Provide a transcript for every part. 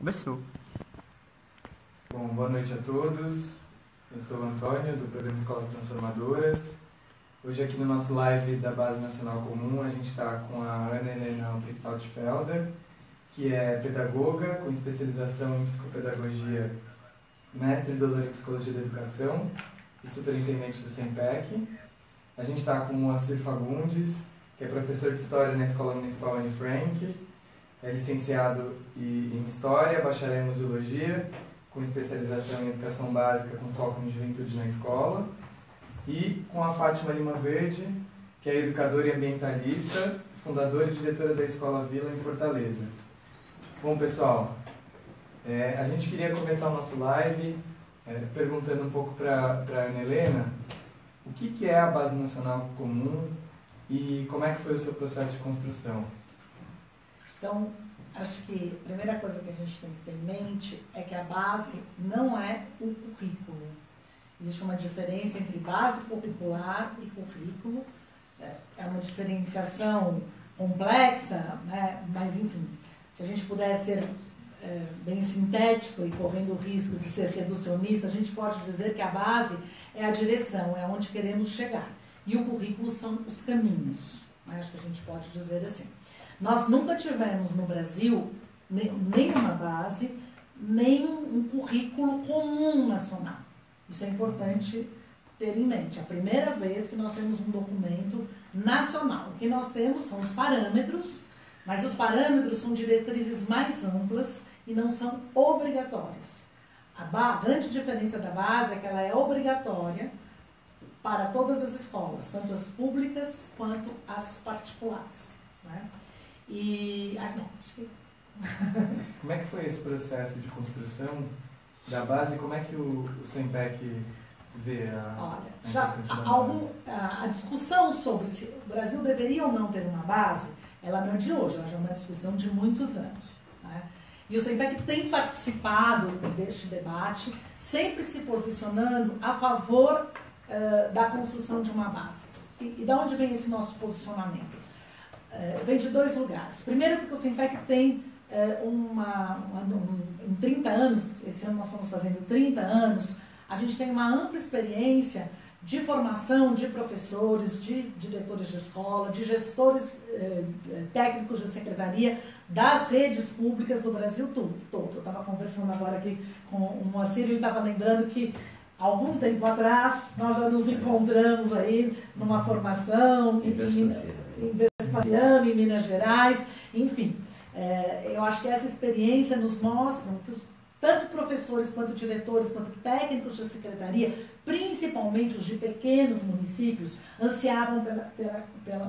Começou. Bom, boa noite a todos. Eu sou o Antônio, do programa Escolas Transformadoras. Hoje aqui no nosso live da Base Nacional Comum, a gente está com a Ana Helena Altfelder, que é pedagoga com especialização em psicopedagogia, mestre e doutora em psicologia da educação e superintendente do SEMPEC. A gente está com o Moacir Fagundes, que é professor de História na Escola Municipal Anne Frank, é licenciado em História, bacharel em Museologia, com especialização em Educação Básica com foco em Juventude na Escola, e com a Fátima Lima Verde, que é educadora e ambientalista, fundadora e diretora da Escola Vila em Fortaleza. Bom, pessoal, a gente queria começar o nosso live perguntando um pouco para a Ana Helena o que é a Base Nacional Comum e como é que foi o seu processo de construção. Então, acho que a primeira coisa que a gente tem que ter em mente é que a base não é o currículo. Existe uma diferença entre base curricular e currículo. É uma diferenciação complexa, né? Mas, enfim, se a gente puder ser bem sintético e correndo o risco de ser reducionista, a gente pode dizer que a base é a direção, é onde queremos chegar. E o currículo são os caminhos, né? Acho que a gente pode dizer assim. Nós nunca tivemos no Brasil nem uma base, nem um currículo comum nacional. Isso é importante ter em mente. É a primeira vez que nós temos um documento nacional. O que nós temos são os parâmetros, mas os parâmetros são diretrizes mais amplas e não são obrigatórias. A grande diferença da base é que ela é obrigatória para todas as escolas, tanto as públicas quanto as particulares, né? E... Como é que foi esse processo de construção da base? Como é que o SEMPEC vê a discussão sobre se o Brasil deveria ou não ter uma base, ela não é de hoje, ela já é uma discussão de muitos anos, né? E o SEMPEC tem participado deste debate, sempre se posicionando a favor da construção de uma base. E de onde vem esse nosso posicionamento? Vem de dois lugares. Primeiro, porque o SEMPEC tem em 30 anos, esse ano nós estamos fazendo 30 anos, a gente tem uma ampla experiência de formação de professores, de diretores de escola, de gestores técnicos de secretaria das redes públicas do Brasil todo. Eu estava conversando agora aqui com o Moacir, ele estava lembrando que algum tempo atrás nós já nos encontramos aí numa formação em Vespasiano, em Minas Gerais, enfim. Eu acho que essa experiência nos mostra que tanto professores, quanto diretores, quanto técnicos de secretaria, principalmente os de pequenos municípios, ansiavam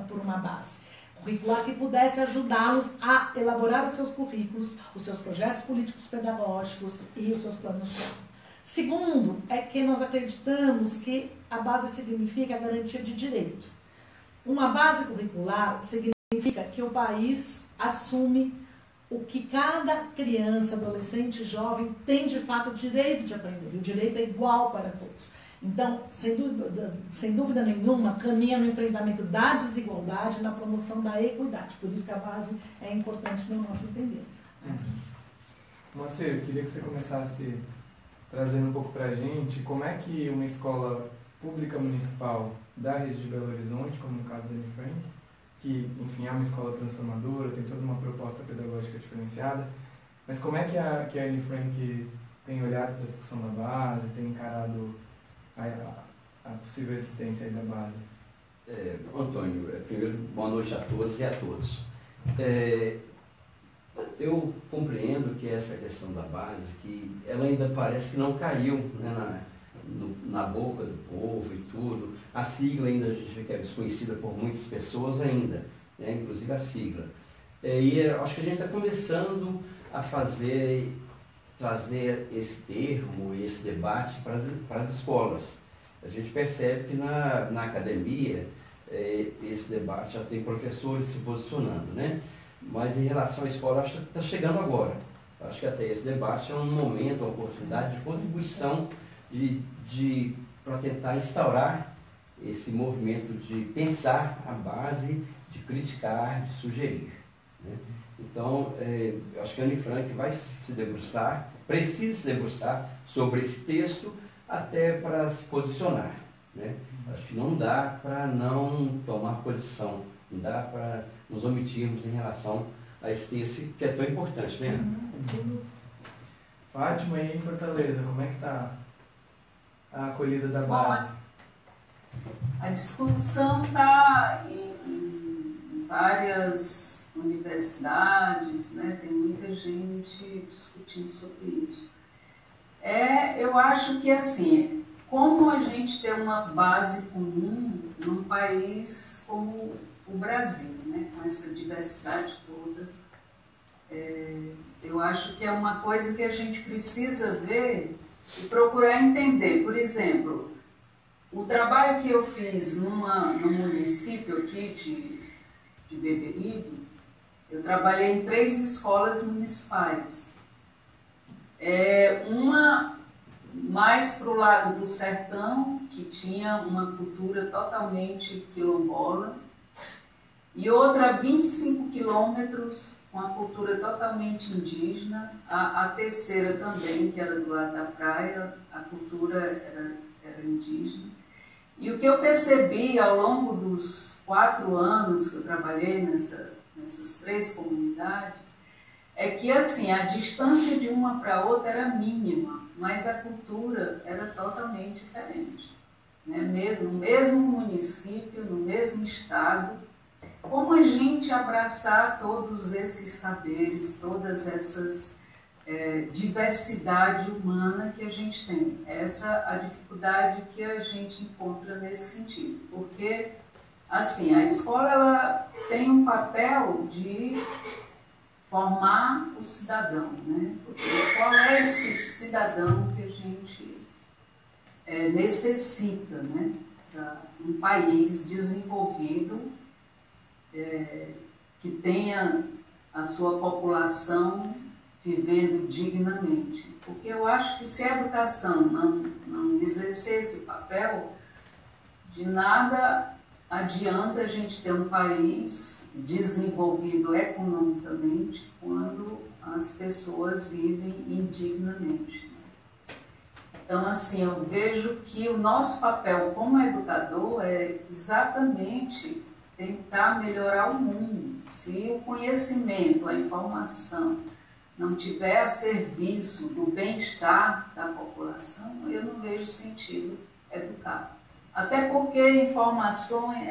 por uma base curricular que pudesse ajudá-los a elaborar os seus currículos, os seus projetos políticos pedagógicos e os seus planos de aula. Segundo, é que nós acreditamos que a base significa a garantia de direito. Uma base curricular significa que o país assume o que cada criança, adolescente, jovem tem de fato o direito de aprender. E o direito é igual para todos. Então, sem dúvida nenhuma, caminha no enfrentamento da desigualdade e na promoção da equidade. Por isso que a base é importante no nosso entender. Moacir, eu queria que você começasse trazendo um pouco para a gente como é que uma escola pública municipal da rede de Belo Horizonte, como no caso da Anne Frank, que, enfim, é uma escola transformadora, tem toda uma proposta pedagógica diferenciada, mas como é que a Anne Frank tem olhado para a discussão da base, tem encarado a possível existência aí da base? Antônio, primeiro, boa noite a todos e a todos. Eu compreendo que essa questão da base, que ela ainda parece que não caiu, né, na boca do povo e tudo. A sigla ainda a gente vê que é desconhecida por muitas pessoas ainda, né, inclusive a sigla. E acho que a gente está começando a trazer esse termo, esse debate para as escolas. A gente percebe que na academia esse debate já tem professores se posicionando, né? Mas em relação à escola, acho que está chegando agora. Acho que até esse debate é um momento, uma oportunidade de contribuição para tentar instaurar esse movimento de pensar a base, de criticar, de sugerir, né? Então, eu acho que a Anifranc vai se debruçar, precisa se debruçar sobre esse texto até para se posicionar, né? Acho que não dá para não tomar posição, não dá para nos omitirmos em relação a esse texto que é tão importante, né? Fátima, aí em Fortaleza, como é que está a acolhida da base? A discussão está em várias universidades, né? Tem muita gente discutindo sobre isso. Eu acho que, assim, como a gente tem uma base comum num país como o Brasil, né? Com essa diversidade toda, eu acho que é uma coisa que a gente precisa ver e procurar entender. Por exemplo, o trabalho que eu fiz no município aqui de Beberibe, eu trabalhei em 3 escolas municipais. Uma mais para o lado do sertão, que tinha uma cultura totalmente quilombola, e outra a 25 quilômetros, com a cultura totalmente indígena. A terceira também, que era do lado da praia, a cultura era indígena. E o que eu percebi ao longo dos 4 anos que eu trabalhei nessas 3 comunidades, é que, assim, a distância de uma para outra era mínima, mas a cultura era totalmente diferente, né? No mesmo município, no mesmo estado, como a gente abraçar todos esses saberes, todas essas diversidade humana que a gente tem. Essa a dificuldade que a gente encontra nesse sentido, porque, assim, a escola ela tem um papel de formar o cidadão, né? Porque qual é esse cidadão que a gente necessita, né? Um país desenvolvido, que tenha a sua população vivendo dignamente. Porque eu acho que se a educação não exercer esse papel, de nada adianta a gente ter um país desenvolvido economicamente quando as pessoas vivem indignamente. Então, assim, eu vejo que o nosso papel como educador é exatamente tentar melhorar o mundo. Se o conhecimento, a informação não tiver a serviço do bem-estar da população, eu não vejo sentido educar. Até porque informações,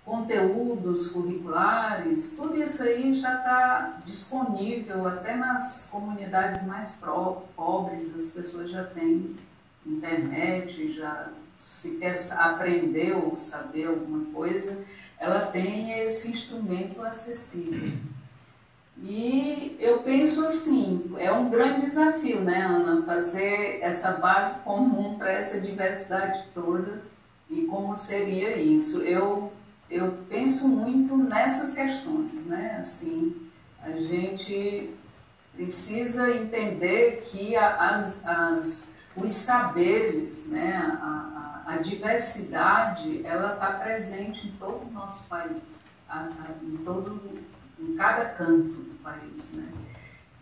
conteúdos curriculares, tudo isso aí já está disponível até nas comunidades mais pobres. As pessoas já têm internet, já se quer aprender ou saber alguma coisa, ela tem esse instrumento acessível. E eu penso assim, é um grande desafio, né, Ana, fazer essa base comum para essa diversidade toda. E como seria isso? Eu penso muito nessas questões, né? Assim, a gente precisa entender que os saberes, né, a diversidade, ela está presente em todo o nosso país, em cada canto do país, né?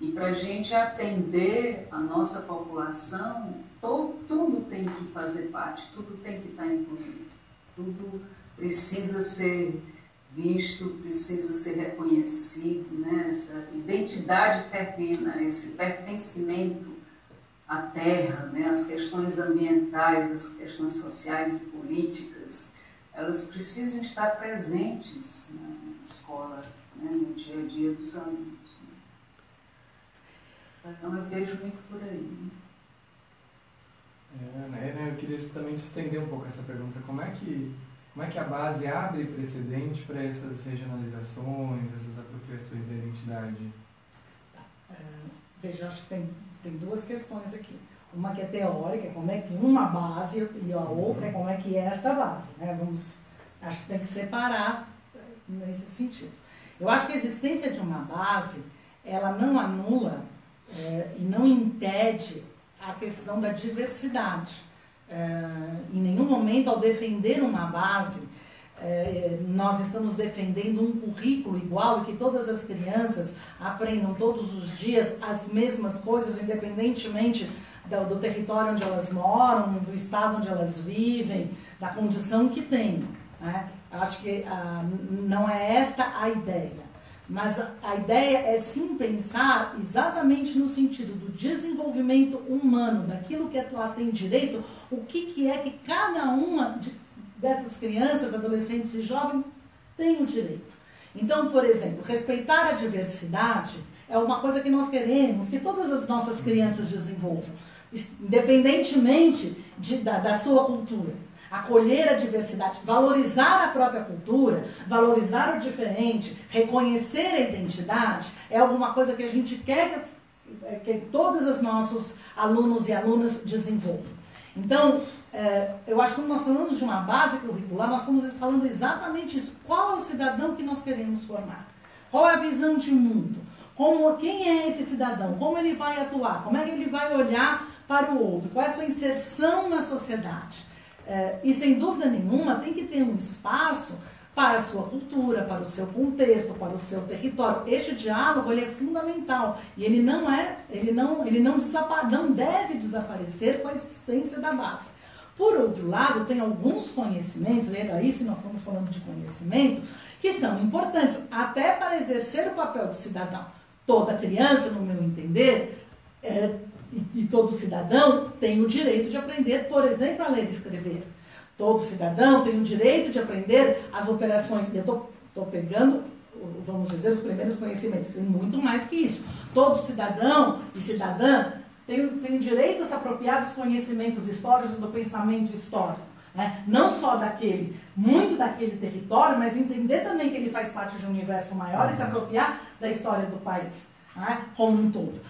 E para a gente atender a nossa população, tudo tem que fazer parte, tudo tem que estar incluído, tudo precisa ser visto, precisa ser reconhecido, né? Essa identidade terrena, esse pertencimento à terra, né? As questões ambientais, as questões sociais e políticas, elas precisam estar presentes na escola, né? No dia a dia dos alunos, né? Então eu vejo muito por aí, né? Eu queria justamente estender um pouco essa pergunta. Como é que a base abre precedente para essas regionalizações, essas apropriações da identidade? Veja, acho que tem 2 questões aqui. Uma que é teórica, como é que uma base, e a outra é como é que é essa base, né? Acho que tem que separar nesse sentido. Eu acho que a existência de uma base, ela não anula e não impede a questão da diversidade. Em nenhum momento, ao defender uma base, nós estamos defendendo um currículo igual e que todas as crianças aprendam todos os dias as mesmas coisas, independentemente do território onde elas moram, do estado onde elas vivem, da condição que têm, né? Acho que não é esta a ideia, mas a ideia é sim pensar exatamente no sentido do desenvolvimento humano, daquilo que ela tem direito, o que é que cada uma dessas crianças, adolescentes e jovens tem o direito. Então, por exemplo, respeitar a diversidade é uma coisa que nós queremos que todas as nossas crianças desenvolvam, independentemente da sua cultura. Acolher a diversidade, valorizar a própria cultura, valorizar o diferente, reconhecer a identidade, é alguma coisa que a gente quer que todos os nossos alunos e alunas desenvolvam. Então, eu acho que quando nós falamos de uma base curricular, nós estamos falando exatamente isso. Qual é o cidadão que nós queremos formar? Qual é a visão de mundo? Quem é esse cidadão? Como ele vai atuar? Como é que ele vai olhar para o outro? Qual é a sua inserção na sociedade? E sem dúvida nenhuma tem que ter um espaço para a sua cultura, para o seu contexto, para o seu território. Este diálogo ele é fundamental e ele não deve desaparecer com a existência da base. Por outro lado, tem alguns conhecimentos, era isso, nós estamos falando de conhecimento, que são importantes até para exercer o papel do cidadão. Toda criança, no meu entender, e todo cidadão tem o direito de aprender, por exemplo, a ler e escrever. Todo cidadão tem o direito de aprender as operações. Eu estou pegando, vamos dizer, os primeiros conhecimentos. Tem muito mais que isso. Todo cidadão e cidadã tem o direito a se apropriar dos conhecimentos históricos, do pensamento histórico. Né? Não só muito daquele território, mas entender também que ele faz parte de um universo maior e se apropriar da história do país, né? Como um todo.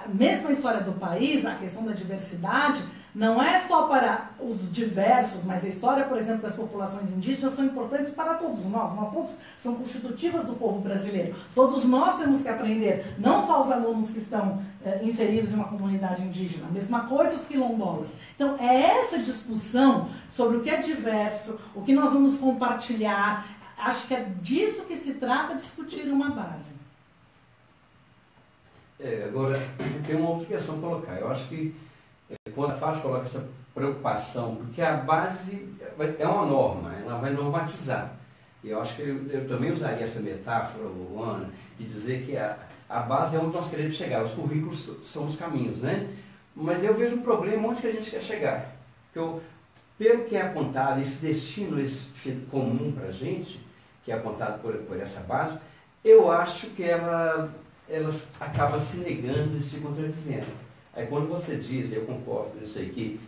Mesmo a história do país, a questão da diversidade, não é só para os diversos, mas a história, por exemplo, das populações indígenas são importantes para todos nós. Nós todos somos constitutivas do povo brasileiro. Todos nós temos que aprender, não só os alunos que estão inseridos em uma comunidade indígena, a mesma coisa os quilombolas. Então, é essa discussão sobre o que é diverso, o que nós vamos compartilhar, acho que é disso que se trata discutir uma base. Agora, tem uma outra questão a colocar. Eu acho que quando a FAST coloca essa preocupação, porque a base é uma norma, ela vai normatizar. E eu acho que eu também usaria essa metáfora, Ana, de dizer que a base é onde nós queremos chegar, os currículos são os caminhos, né? Mas eu vejo um problema onde que a gente quer chegar. Porque pelo que é apontado, esse destino comum para a gente, que é apontado por essa base, eu acho que ela acaba se negando e se contradizendo. Aí quando você diz, eu concordo nisso aí, que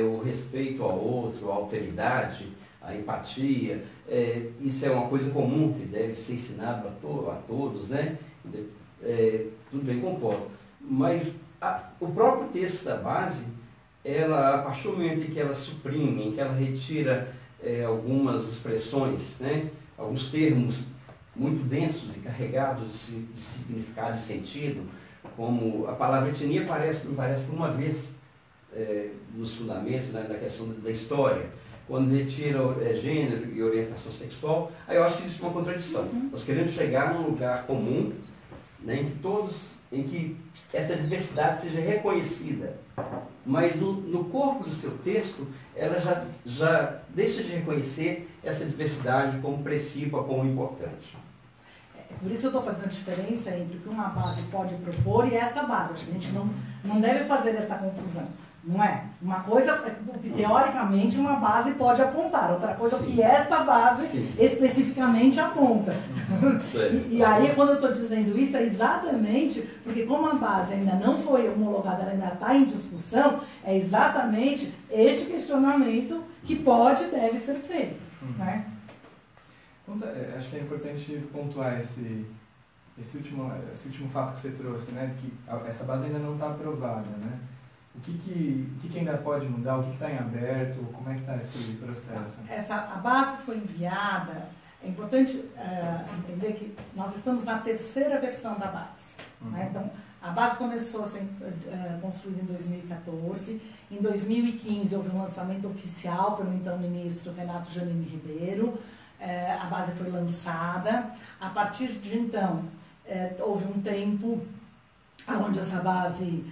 o respeito ao outro, a alteridade, a empatia, isso é uma coisa comum que deve ser ensinado a todos, né? Tudo bem, concordo. Mas o próprio texto da base, a partir do momento em que ela suprime, em que ela retira algumas expressões, né? Alguns termos muito densos e carregados de significado e sentido, como a palavra etnia não aparece por uma vez nos fundamentos, né, na questão da história. Quando retira gênero e orientação sexual, aí eu acho que existe uma contradição. Nós queremos chegar num lugar comum, né, em que essa diversidade seja reconhecida, mas no corpo do seu texto, ela já deixa de reconhecer essa diversidade como precipa, como importante. Por isso eu estou fazendo a diferença entre o que uma base pode propor e essa base. Acho que a gente não deve fazer essa confusão. Não é? Uma coisa que teoricamente uma base pode apontar, outra coisa que esta base especificamente aponta. E aí quando eu estou dizendo isso é exatamente porque como a base ainda não foi homologada, ela ainda está em discussão, é exatamente este questionamento que pode e deve ser feito. Né? Acho que é importante pontuar esse último fato que você trouxe, né? Que essa base ainda não está aprovada, né? O que ainda pode mudar? O que está em aberto? Como é que está esse processo? A base foi enviada. É importante entender que nós estamos na terceira versão da base. Né? Então, a base começou a ser construída em 2014. Em 2015 houve um lançamento oficial pelo então ministro Renato Janine Ribeiro. a base foi lançada. A partir de então, houve um tempo onde essa base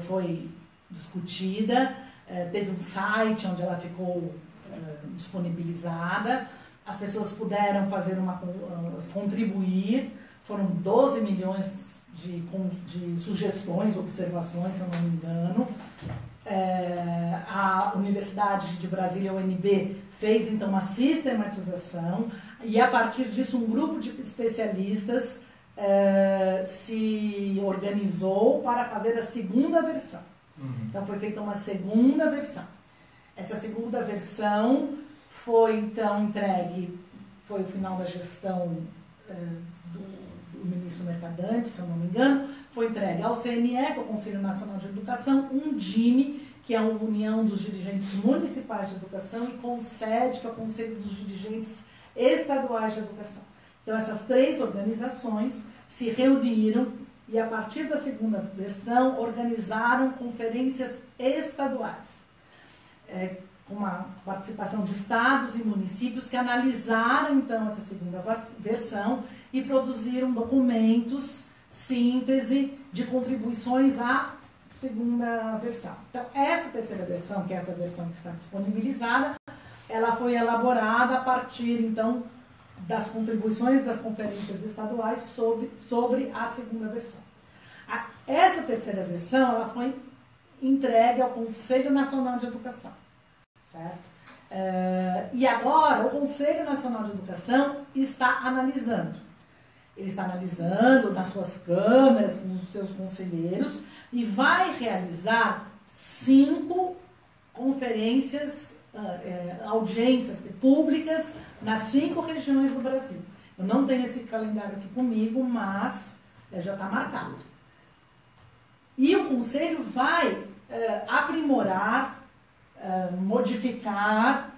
foi discutida, teve um site onde ela ficou disponibilizada, as pessoas puderam fazer contribuir, foram 12 milhões de sugestões, observações, se eu não me engano. A Universidade de Brasília, a UNB, fez então uma sistematização e a partir disso um grupo de especialistas se organizou para fazer a segunda versão. Então foi feita uma segunda versão. Essa segunda versão foi então entregue, foi o final da gestão do ministro Mercadante, se eu não me engano, foi entregue ao CNE, que é o Conselho Nacional de Educação, um DIME, que é a União dos Dirigentes Municipais de Educação, e CONSED, que é o Conselho dos Dirigentes Estaduais de Educação. Então essas 3 organizações se reuniram e a partir da segunda versão organizaram conferências estaduais, com a participação de estados e municípios que analisaram então essa segunda versão e produziram documentos, síntese de contribuições à segunda versão. Então, essa terceira versão, que é essa versão que está disponibilizada, ela foi elaborada a partir, então, das contribuições das conferências estaduais sobre a segunda versão. Essa terceira versão, ela foi entregue ao Conselho Nacional de Educação, certo? E agora, o Conselho Nacional de Educação está analisando. Ele está analisando nas suas câmeras, com os seus conselheiros, e vai realizar 5 conferências, audiências públicas nas 5 regiões do Brasil. Eu não tenho esse calendário aqui comigo, mas já está marcado. E o Conselho vai aprimorar, modificar,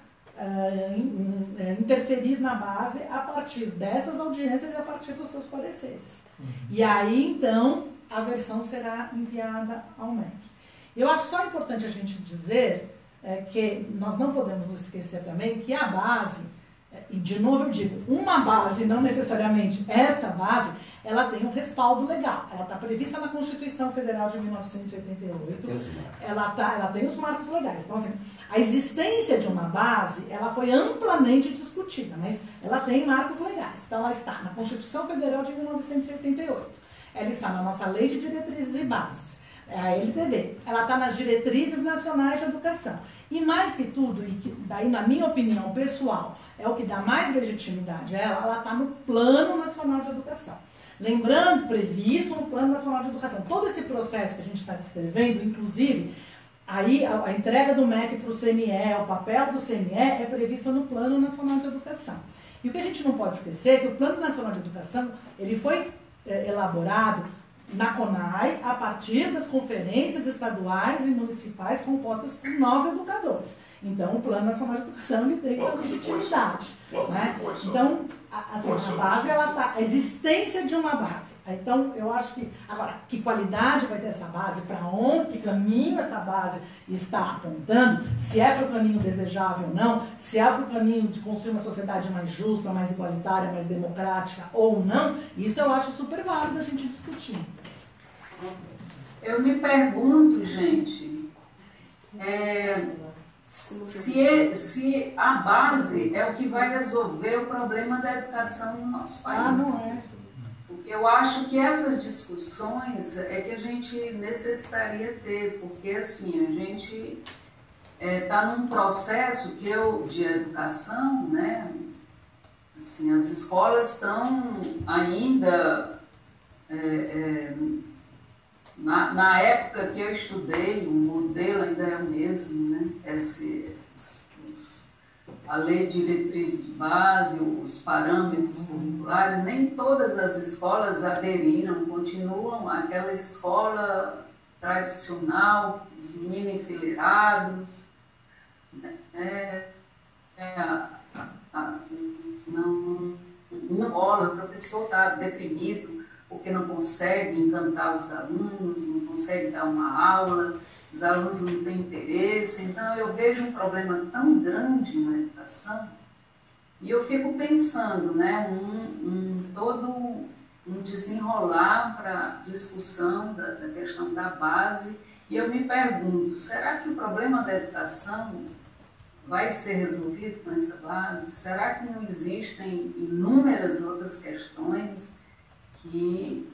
interferir na base a partir dessas audiências e a partir dos seus pareceres. E aí, então, a versão será enviada ao MEC. Eu acho só importante a gente dizer que nós não podemos nos esquecer também que a base, e de novo eu digo, uma base, não necessariamente esta base, ela tem um respaldo legal. Ela está prevista na Constituição Federal de 1988. Ela tem os marcos legais. Então, assim, a existência de uma base, ela foi amplamente discutida, mas ela tem marcos legais. Então, ela está na Constituição Federal de 1988. Ela está na nossa Lei de Diretrizes e Bases, a LDB. Ela está nas Diretrizes Nacionais de Educação. E mais que tudo, e que daí, na minha opinião pessoal, é o que dá mais legitimidade a ela, ela está no Plano Nacional de Educação. Lembrando, previsto no Plano Nacional de Educação. Todo esse processo que a gente está descrevendo, inclusive, aí a entrega do MEC para o CNE, o papel do CNE é previsto no Plano Nacional de Educação. E o que a gente não pode esquecer é que o Plano Nacional de Educação, ele foi elaborado na CONAI a partir das conferências estaduais e municipais compostas por nós educadores. Então, o Plano Nacional de Educação ele tem a legitimidade. Né? Então, assim, a base, ela tá, a existência de uma base. Então, eu acho que, agora, que qualidade vai ter essa base, para onde, que caminho essa base está apontando, se é para o caminho desejável ou não, se é para o caminho de construir uma sociedade mais justa, mais igualitária, mais democrática ou não, isso eu acho super válido a gente discutir. Eu me pergunto, gente, se a base é o que vai resolver o problema da educação no nosso país. Não é. Eu acho que essas discussões é que a gente necessitaria ter, porque assim, a gente está num processo de educação, né? Assim, as escolas estão ainda, na época que eu estudei, o modelo ainda é o mesmo, né? A lei de diretriz de base, os parâmetros curriculares, nem todas as escolas aderiram, continuam aquela escola tradicional, os meninos enfileirados, não rola, o professor está deprimido porque não consegue encantar os alunos, não consegue dar uma aula, os alunos não têm interesse. Então, eu vejo um problema tão grande na educação E eu fico pensando, né, todo um desenrolar para discussão da questão da base, e eu me pergunto, será que o problema da educação vai ser resolvido com essa base? Será que não existem inúmeras outras questões que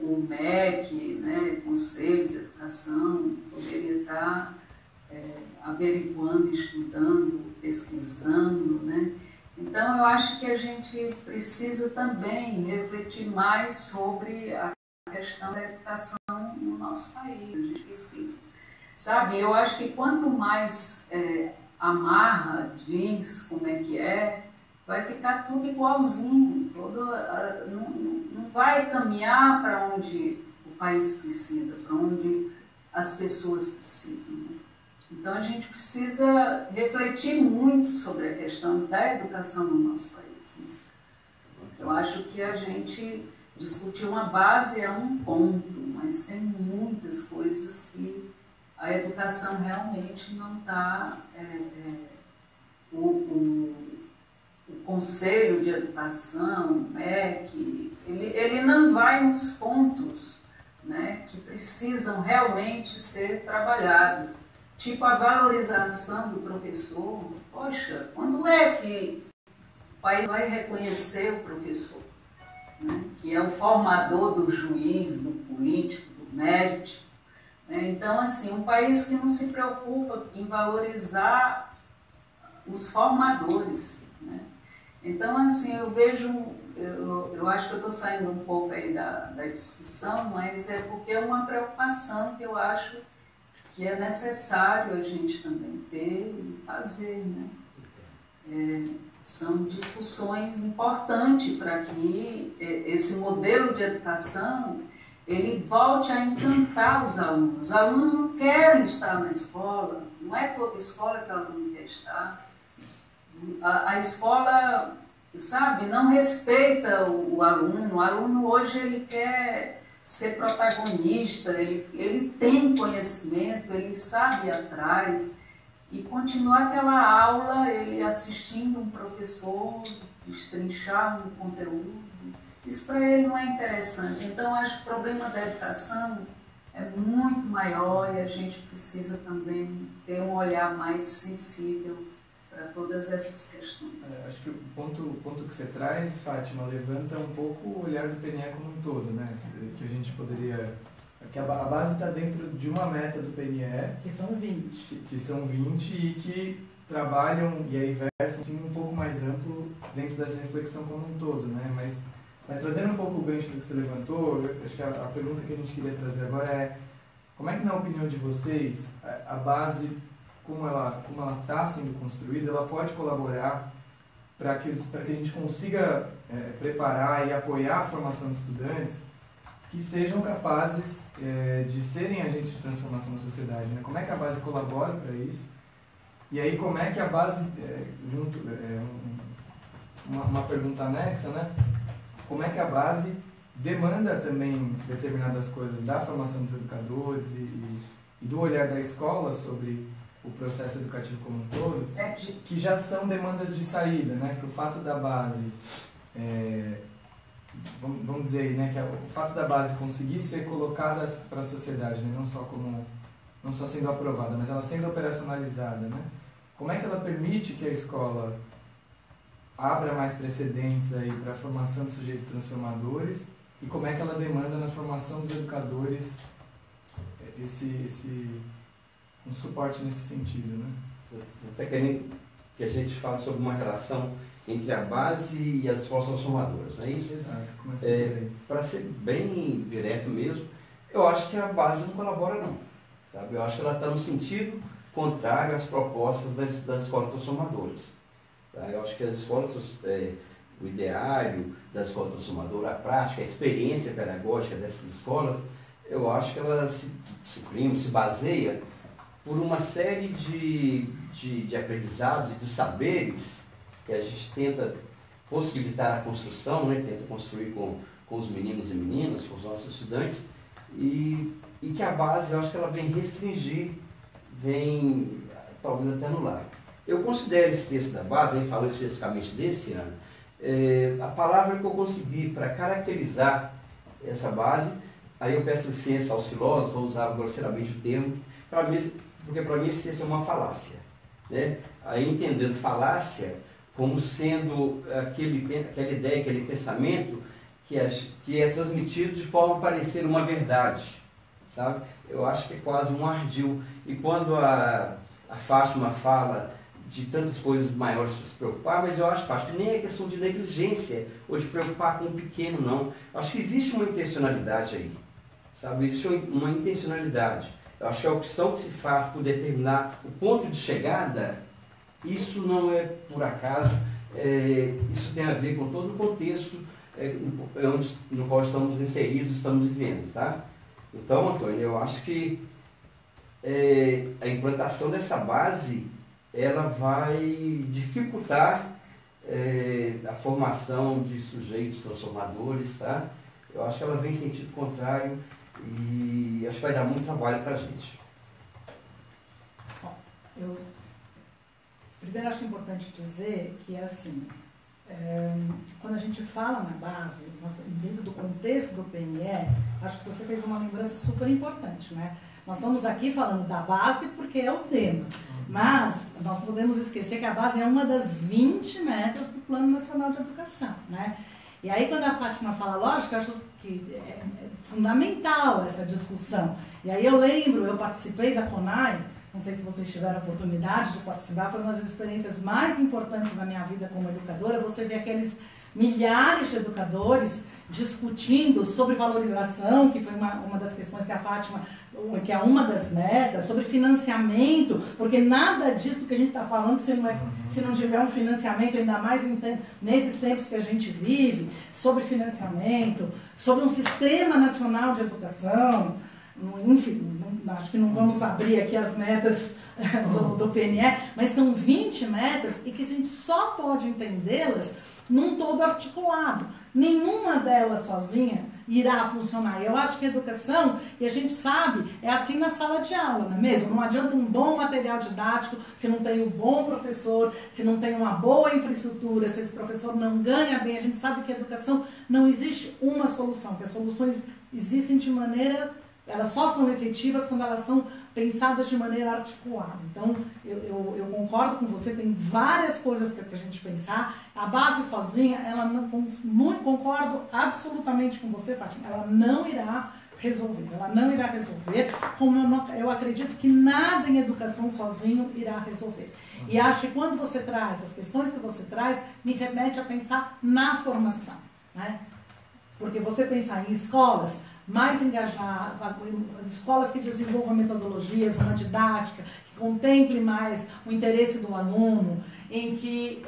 o MEC, né, Conselho de Educação, poderia estar averiguando, estudando, pesquisando, né? Então, eu acho que a gente precisa também refletir mais sobre a questão da educação no nosso país. A gente precisa. Sabe, eu acho que quanto mais amarra, diz como é que vai ficar tudo igualzinho. Não vai caminhar para onde o país precisa, para onde as pessoas precisam, né? Então, a gente precisa refletir muito sobre a questão da educação no nosso país, né? Eu acho que a gente discutir uma base é um ponto, mas tem muitas coisas que a educação realmente não está... o Conselho de Educação, o MEC, ele não vai nos pontos, né, que precisam realmente ser trabalhados. Tipo a valorização do professor. Poxa, quando é que o país vai reconhecer o professor, né, que é o formador do juiz, do político, do médico, né? Então, assim, um país que não se preocupa em valorizar os formadores, né? Então, assim, eu vejo, eu acho que eu estou saindo um pouco aí da discussão, mas é porque é uma preocupação que eu acho que é necessário a gente também ter e fazer, né? São discussões importantes para que esse modelo de educação ele volte a encantar os alunos. Os alunos não querem estar na escola, não é toda escola que o aluno quer estar. A escola, sabe, não respeita o aluno. O aluno hoje ele quer ser protagonista, ele tem conhecimento, ele sabe ir atrás. E continuar aquela aula, ele assistindo um professor destrinchar um conteúdo, isso para ele não é interessante. Então, acho que o problema da educação é muito maior e a gente precisa também ter um olhar mais sensível para todas essas questões. Acho que o ponto que você traz, Fátima, levanta um pouco o olhar do PNE como um todo, né? Que a gente poderia... Que a base está dentro de uma meta do PNE. Que são 20. Que são 20 e que trabalham, e aí versam assim, um pouco mais amplo dentro dessa reflexão como um todo, né? Mas trazendo um pouco o gancho do que você levantou, acho que a pergunta que a gente queria trazer agora é como é que, na opinião de vocês, a base, como ela está sendo construída, ela pode colaborar para que a gente consiga preparar e apoiar a formação de estudantes que sejam capazes de serem agentes de transformação na sociedade, né? Como é que a base colabora para isso? E aí como é que a base, uma pergunta anexa, né? Como é que a base demanda também determinadas coisas da formação dos educadores e do olhar da escola sobre o processo educativo como um todo, que já são demandas de saída, né? Que o fato da base... vamos dizer aí, né, que o fato da base conseguir ser colocada para a sociedade, né, não só sendo aprovada, mas ela sendo operacionalizada, né, como é que ela permite que a escola abra mais precedentes aí para a formação de sujeitos transformadores e como é que ela demanda na formação dos educadores um suporte nesse sentido, né? Você está querendo que a gente fale sobre uma relação entre a base e as escolas transformadoras, não é isso? Exato. Para ser bem direto mesmo, eu acho que a base não colabora não, sabe? Eu acho que ela está no sentido contrário às propostas das escolas transformadoras. Tá? Eu acho que as escolas, o ideário das escolas transformadoras, a prática, a experiência pedagógica dessas escolas, eu acho que ela se baseia por uma série de aprendizados e de saberes que a gente tenta possibilitar a construção, né? Tenta construir com os meninos e meninas, com os nossos estudantes, e que a base, eu acho que ela vem restringir, vem talvez até anular. Eu considero esse texto da base, aí falando especificamente desse ano, a palavra que eu consegui para caracterizar essa base, aí eu peço licença aos filósofos, vou usar grosseiramente o termo, porque para mim esse texto é uma falácia. Né? Aí entendendo falácia como sendo aquela ideia, aquele pensamento que é transmitido de forma a parecer uma verdade, sabe? Eu acho que é quase um ardil. E quando a Fátima fala de tantas coisas maiores para se preocupar, mas eu acho, Fátima, nem é questão de negligência ou de preocupar com o pequeno, não. Eu acho que existe uma intencionalidade aí, sabe? Existe uma intencionalidade. Eu acho que a opção que se faz por determinar o ponto de chegada, isso não é por acaso, isso tem a ver com todo o contexto no qual estamos inseridos, estamos vivendo, tá? Então, Antônio, eu acho que a implantação dessa base, ela vai dificultar a formação de sujeitos transformadores, tá? Eu acho que ela vem em sentido contrário e acho que vai dar muito trabalho para a gente. Bom, eu primeiro acho importante dizer que, assim, quando a gente fala na base, dentro do contexto do PNE, acho que você fez uma lembrança super importante, né? Nós estamos aqui falando da base porque é o tema, mas nós podemos esquecer que a base é uma das 20 metas do Plano Nacional de Educação, né? E aí quando a Fátima fala, lógico, eu acho que é fundamental essa discussão. E aí eu lembro, eu participei da CONAI, não sei se vocês tiveram a oportunidade de participar, foi uma das experiências mais importantes da minha vida como educadora, você vê aqueles milhares de educadores discutindo sobre valorização, que foi uma das questões que a Fátima, que é uma das metas, sobre financiamento, porque nada disso que a gente está falando, se não tiver um financiamento, ainda mais nesses tempos que a gente vive, sobre financiamento, sobre um sistema nacional de educação, enfim, acho que não vamos abrir aqui as metas do PNE, mas são 20 metas e que a gente só pode entendê-las num todo articulado. Nenhuma delas sozinha irá funcionar. Eu acho que a educação, e a gente sabe, é assim na sala de aula, não é mesmo? Não adianta um bom material didático se não tem um bom professor, se não tem uma boa infraestrutura, se esse professor não ganha bem. A gente sabe que a educação não existe uma solução, que as soluções existem de maneira... Elas só são efetivas quando elas são pensadas de maneira articulada. Então, eu concordo com você, tem várias coisas para a gente pensar. A base sozinha, ela não, concordo absolutamente com você, Fátima, ela não irá resolver. Ela não irá resolver, como eu acredito que nada em educação sozinho irá resolver. E acho que quando você traz, as questões que você traz, me remete a pensar na formação, né? Porque você pensar em escolas mais engajadas, escolas que desenvolvam metodologias, uma didática, que contemple mais o interesse do aluno, em que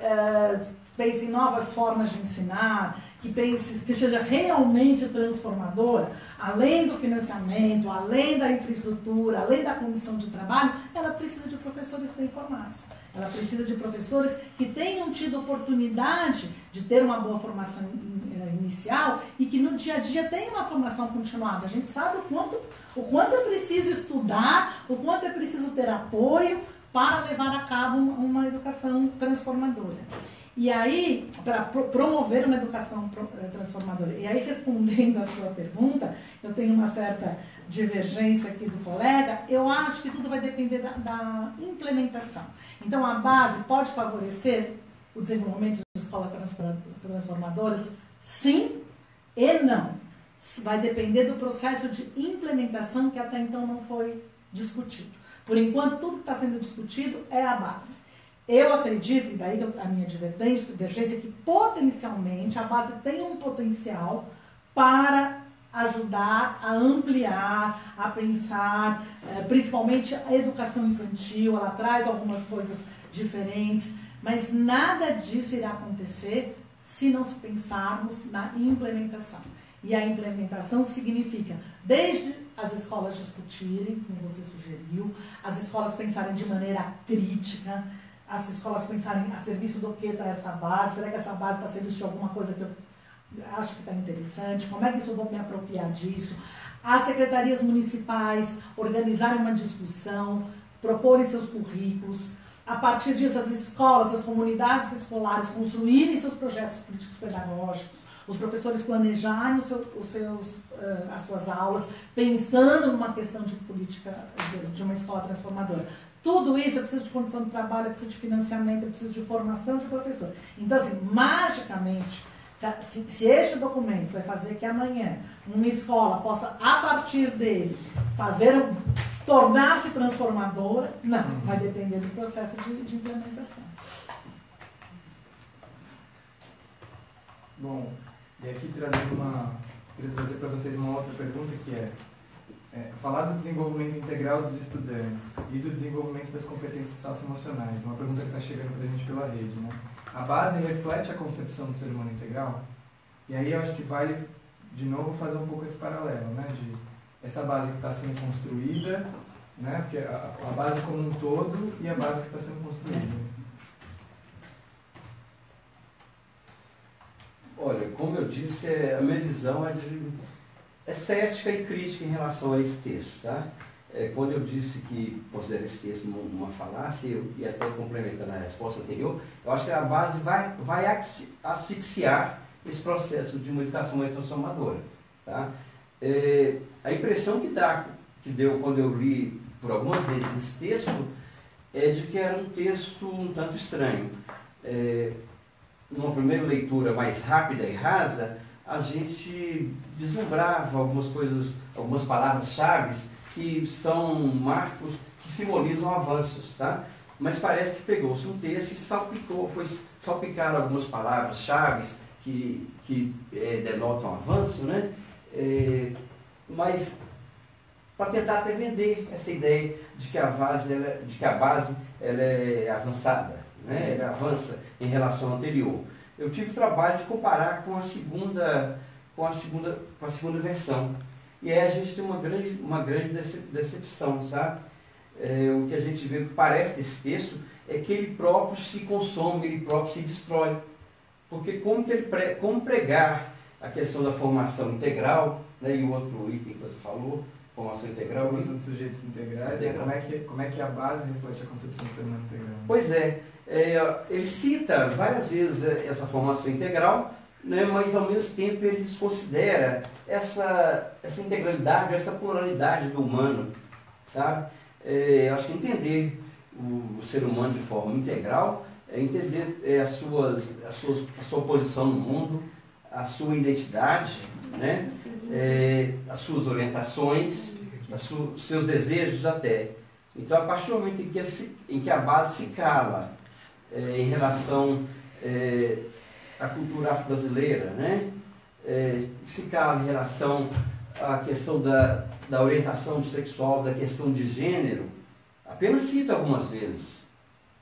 pense em novas formas de ensinar, que seja realmente transformadora, além do financiamento, além da infraestrutura, além da condição de trabalho, ela precisa de professores bem formados. Ela precisa de professores que tenham tido oportunidade de ter uma boa formação inicial e que no dia a dia tenham uma formação continuada. A gente sabe o quanto é preciso estudar, o quanto é preciso ter apoio para levar a cabo uma educação transformadora. E aí, para promover uma educação transformadora. E aí, respondendo à sua pergunta, eu tenho uma certa divergência aqui do colega, eu acho que tudo vai depender da implementação. Então, a base pode favorecer o desenvolvimento de escolas transformadoras? Sim e não. Vai depender do processo de implementação que até então não foi discutido. Por enquanto, tudo que está sendo discutido é a base. Eu acredito, e daí a minha divergência é que potencialmente a base tem um potencial para ajudar a ampliar, a pensar, principalmente a educação infantil, ela traz algumas coisas diferentes, mas nada disso irá acontecer se não se pensarmos na implementação. E a implementação significa, desde as escolas discutirem, como você sugeriu, as escolas pensarem de maneira crítica, as escolas pensarem a serviço do que está essa base, será que essa base está a serviço de alguma coisa que eu acho que está interessante, como é que eu vou me apropriar disso? As secretarias municipais organizarem uma discussão, proporem seus currículos, a partir disso, as escolas, as comunidades escolares construírem seus projetos políticos pedagógicos, os professores planejarem as suas aulas, pensando numa questão de política de uma escola transformadora. Tudo isso eu preciso de condição de trabalho, eu preciso de financiamento, eu preciso de formação de professor. Então, assim, magicamente, se este documento vai fazer que amanhã uma escola possa, a partir dele, tornar-se transformadora, não, vai depender do processo de implementação. Bom, e aqui queria trazer para vocês uma outra pergunta que falar do desenvolvimento integral dos estudantes e do desenvolvimento das competências socioemocionais, uma pergunta que está chegando para a gente pela rede, né? A base reflete a concepção do ser humano integral? E aí eu acho que vale, de novo, fazer um pouco esse paralelo, né? De essa base que está sendo construída, né? Porque a base como um todo e a base que está sendo construída. Olha, como eu disse, a minha visão é cética e crítica em relação a esse texto, tá? Quando eu disse que considero esse texto uma falácia, e até complementando a resposta anterior, eu acho que a base vai asfixiar esse processo de modificação mais transformadora, tá? A impressão que deu quando eu li por algumas vezes esse texto é de que era um texto um tanto estranho. Numa primeira leitura mais rápida e rasa, a gente vislumbrava algumas coisas, algumas palavras-chave que são marcos que simbolizam avanços, tá? Mas parece que pegou-se um texto e foi salpicar algumas palavras-chave que denotam avanço, né? Mas para tentar até vender essa ideia de que a base ela é avançada, né? Ela avança em relação ao anterior. Eu tive o trabalho de comparar com a segunda versão. E aí a gente tem uma grande decepção, sabe? O que a gente vê, o que parece desse texto, é que ele próprio se consome, ele próprio se destrói. Porque como pregar a questão da formação integral, né, e o outro item que você falou, formação integral. Formação de sujeitos integrais, como é que a base reflete a concepção do ser humano integral? Pois ele cita várias vezes essa formação integral, né, mas ao mesmo tempo ele desconsidera essa integralidade, essa pluralidade do humano, sabe? Acho que entender o ser humano de forma integral é entender a sua posição no mundo, a sua identidade, né? As suas orientações, os seus desejos até. Então, a partir do momento em que a base se cala em relação à cultura afro-brasileira, né? Se cala em relação à questão da orientação sexual, da questão de gênero, apenas cita algumas vezes.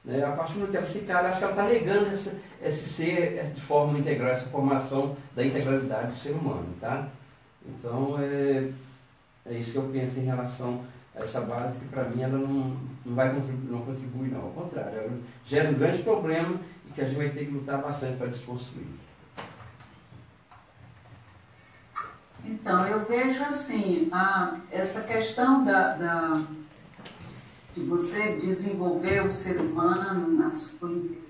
Né? A partir do momento que ela se cala, acho que ela está negando esse ser de forma integral, essa formação da integralidade do ser humano. Tá? Então, é isso que eu penso em relação a essa base, que para mim ela não contribui, não. Ao contrário, ela gera um grande problema e que a gente vai ter que lutar bastante para desconstruir. Então, eu vejo assim, essa questão de você desenvolver o ser humano na sua inteira.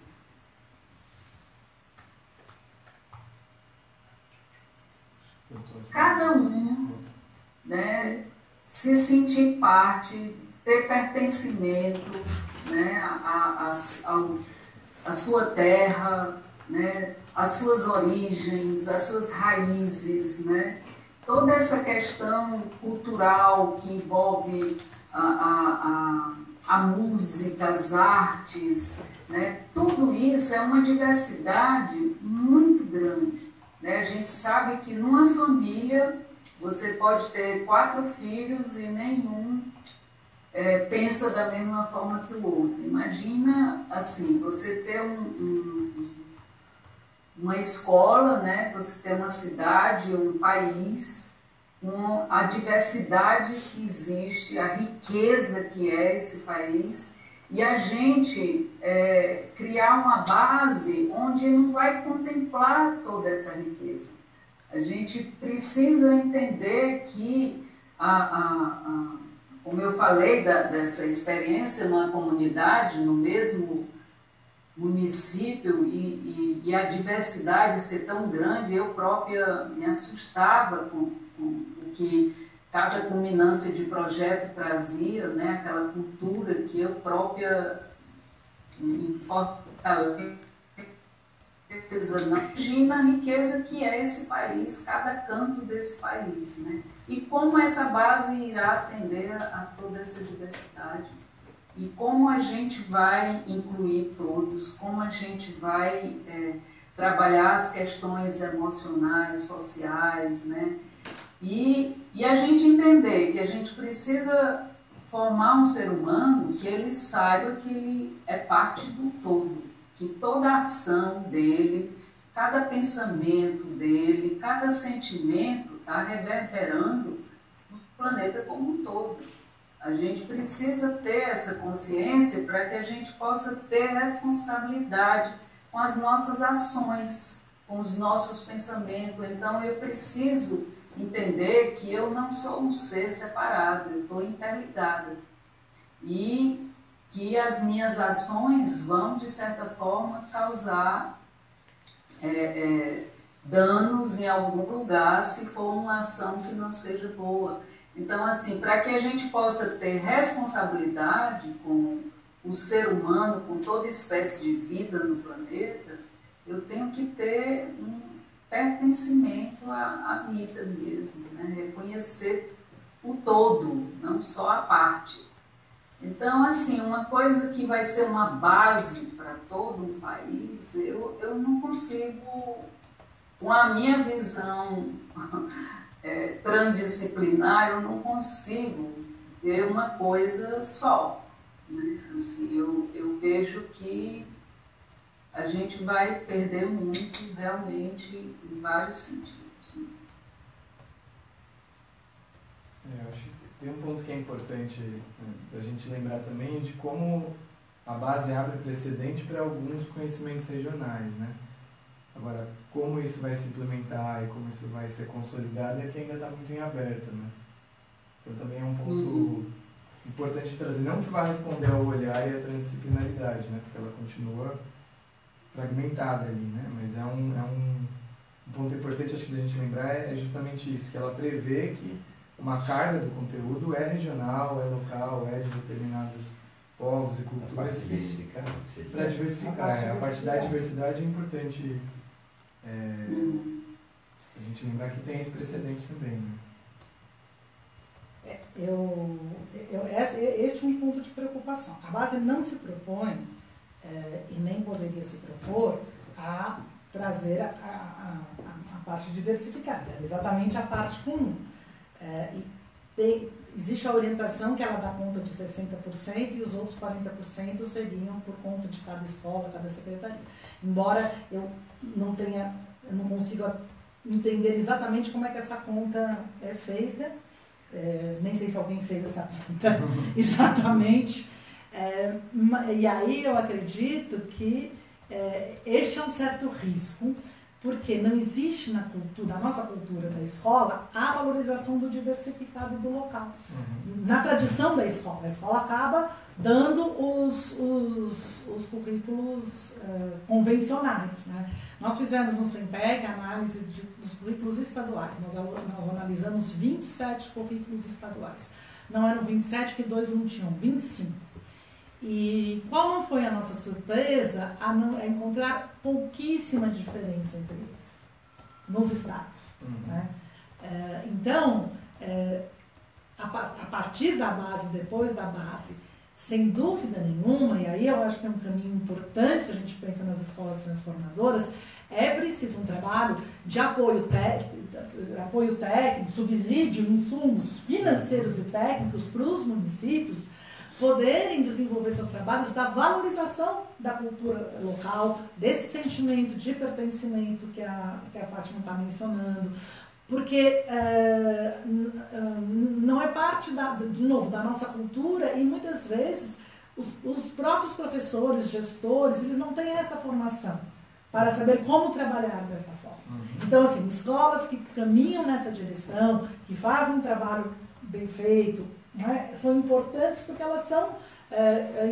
Cada um, né, se sentir parte, ter pertencimento, né, à sua terra, né, às suas origens, às suas raízes, né? Toda essa questão cultural que envolve a música, as artes, né? Tudo isso é uma diversidade muito grande. Né? A gente sabe que numa família você pode ter 4 filhos e nenhum pensa da mesma forma que o outro. Imagina assim, você ter uma escola, né? Você ter uma cidade, um país, com a diversidade que existe, a riqueza que é esse país, e a gente criar uma base onde não vai contemplar toda essa riqueza. A gente precisa entender que a como eu falei dessa experiência numa comunidade, no mesmo município, e a diversidade ser tão grande, eu própria me assustava com o que cada culminância de projeto trazia, né? Aquela cultura que eu própria imagina a riqueza que é esse país, cada canto desse país, né? E como essa base irá atender a toda essa diversidade. E como a gente vai incluir todos, como a gente vai trabalhar as questões emocionais, sociais, né? E a gente entender que a gente precisa formar um ser humano que ele saiba que ele é parte do todo, que toda ação dele, cada pensamento dele, cada sentimento está reverberando no planeta como um todo. A gente precisa ter essa consciência para que a gente possa ter responsabilidade com as nossas ações, com os nossos pensamentos. Então eu preciso entender que eu não sou um ser separado, eu estou interligada. E que as minhas ações vão, de certa forma, causar danos em algum lugar, se for uma ação que não seja boa. Então, assim, para que a gente possa ter responsabilidade com o ser humano, com toda espécie de vida no planeta, eu tenho que ter um pertencimento à vida mesmo, né? Reconhecer o todo, não só a parte. Então, assim, uma coisa que vai ser uma base para todo um país, eu não consigo, com a minha visão transdisciplinar, eu não consigo ver uma coisa só, né? Assim, eu vejo que a gente vai perder muito, realmente, em vários sentidos. Né? Eu acho que tem um ponto que é importante, né, a gente lembrar também de como a base abre precedente para alguns conhecimentos regionais, né? Agora, como isso vai se implementar e como isso vai ser consolidado é que ainda está muito em aberto, né? Então também é um ponto importante de trazer, não que vá responder ao olhar e à transdisciplinaridade, né? Porque ela continua fragmentada ali, né? Mas é um ponto importante, acho que da gente lembrar é justamente isso, que ela prevê que uma carga do conteúdo é regional, é local, é de determinados povos e culturas. Para diversificar. Para diversificar. A parte da diversidade é importante a gente lembrar que tem esse precedente também. Né? Esse é um ponto de preocupação. A base não se propõe, e nem poderia se propor, a trazer a parte diversificada, exatamente a parte comum. Existe a orientação que ela dá conta de 60% e os outros 40% seriam por conta de cada escola, cada secretaria. Embora eu não consiga entender exatamente como é que essa conta é feita, nem sei se alguém fez essa conta exatamente, e aí eu acredito que este é um certo risco, porque não existe na nossa cultura da escola, a valorização do diversificado do local. Na tradição da escola, a escola acaba dando os currículos convencionais. Né? Nós fizemos no SEMPEG a análise dos currículos estaduais. Nós analisamos 27 currículos estaduais. Não eram 27 que 2 não tinham, 25. E qual não foi a nossa surpresa a encontrar pouquíssima diferença entre eles, nos estados. Né? Então, a partir da base, depois da base, sem dúvida nenhuma, e aí eu acho que é um caminho importante se a gente pensa nas escolas transformadoras, é preciso um trabalho de apoio técnico, subsídio, insumos financeiros e técnicos para os municípios poderem desenvolver seus trabalhos da valorização da cultura local, desse sentimento de pertencimento que a Fátima está mencionando, porque não é parte, de novo, da nossa cultura e muitas vezes os próprios professores, gestores, eles não têm essa formação para saber como trabalhar dessa forma. Então, assim, escolas que caminham nessa direção, que fazem um trabalho bem feito, não é? São importantes porque elas são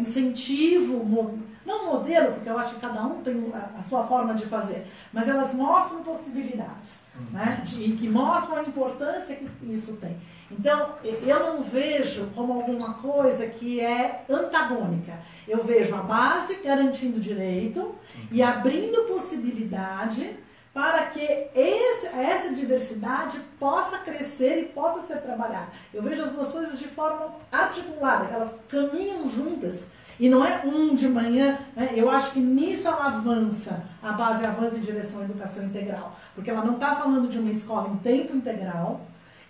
incentivo, não modelo, porque eu acho que cada um tem a sua forma de fazer, mas elas mostram possibilidades, né? E que mostram a importância que isso tem. Então, eu não vejo como alguma coisa que é antagônica. Eu vejo a base garantindo direito e abrindo possibilidade para que essa diversidade possa crescer e possa ser trabalhada. Eu vejo as duas coisas de forma articulada, que elas caminham juntas. E não é um de manhã, né? Eu acho que nisso ela avança, a base avança em direção à educação integral. Porque ela não está falando de uma escola em tempo integral,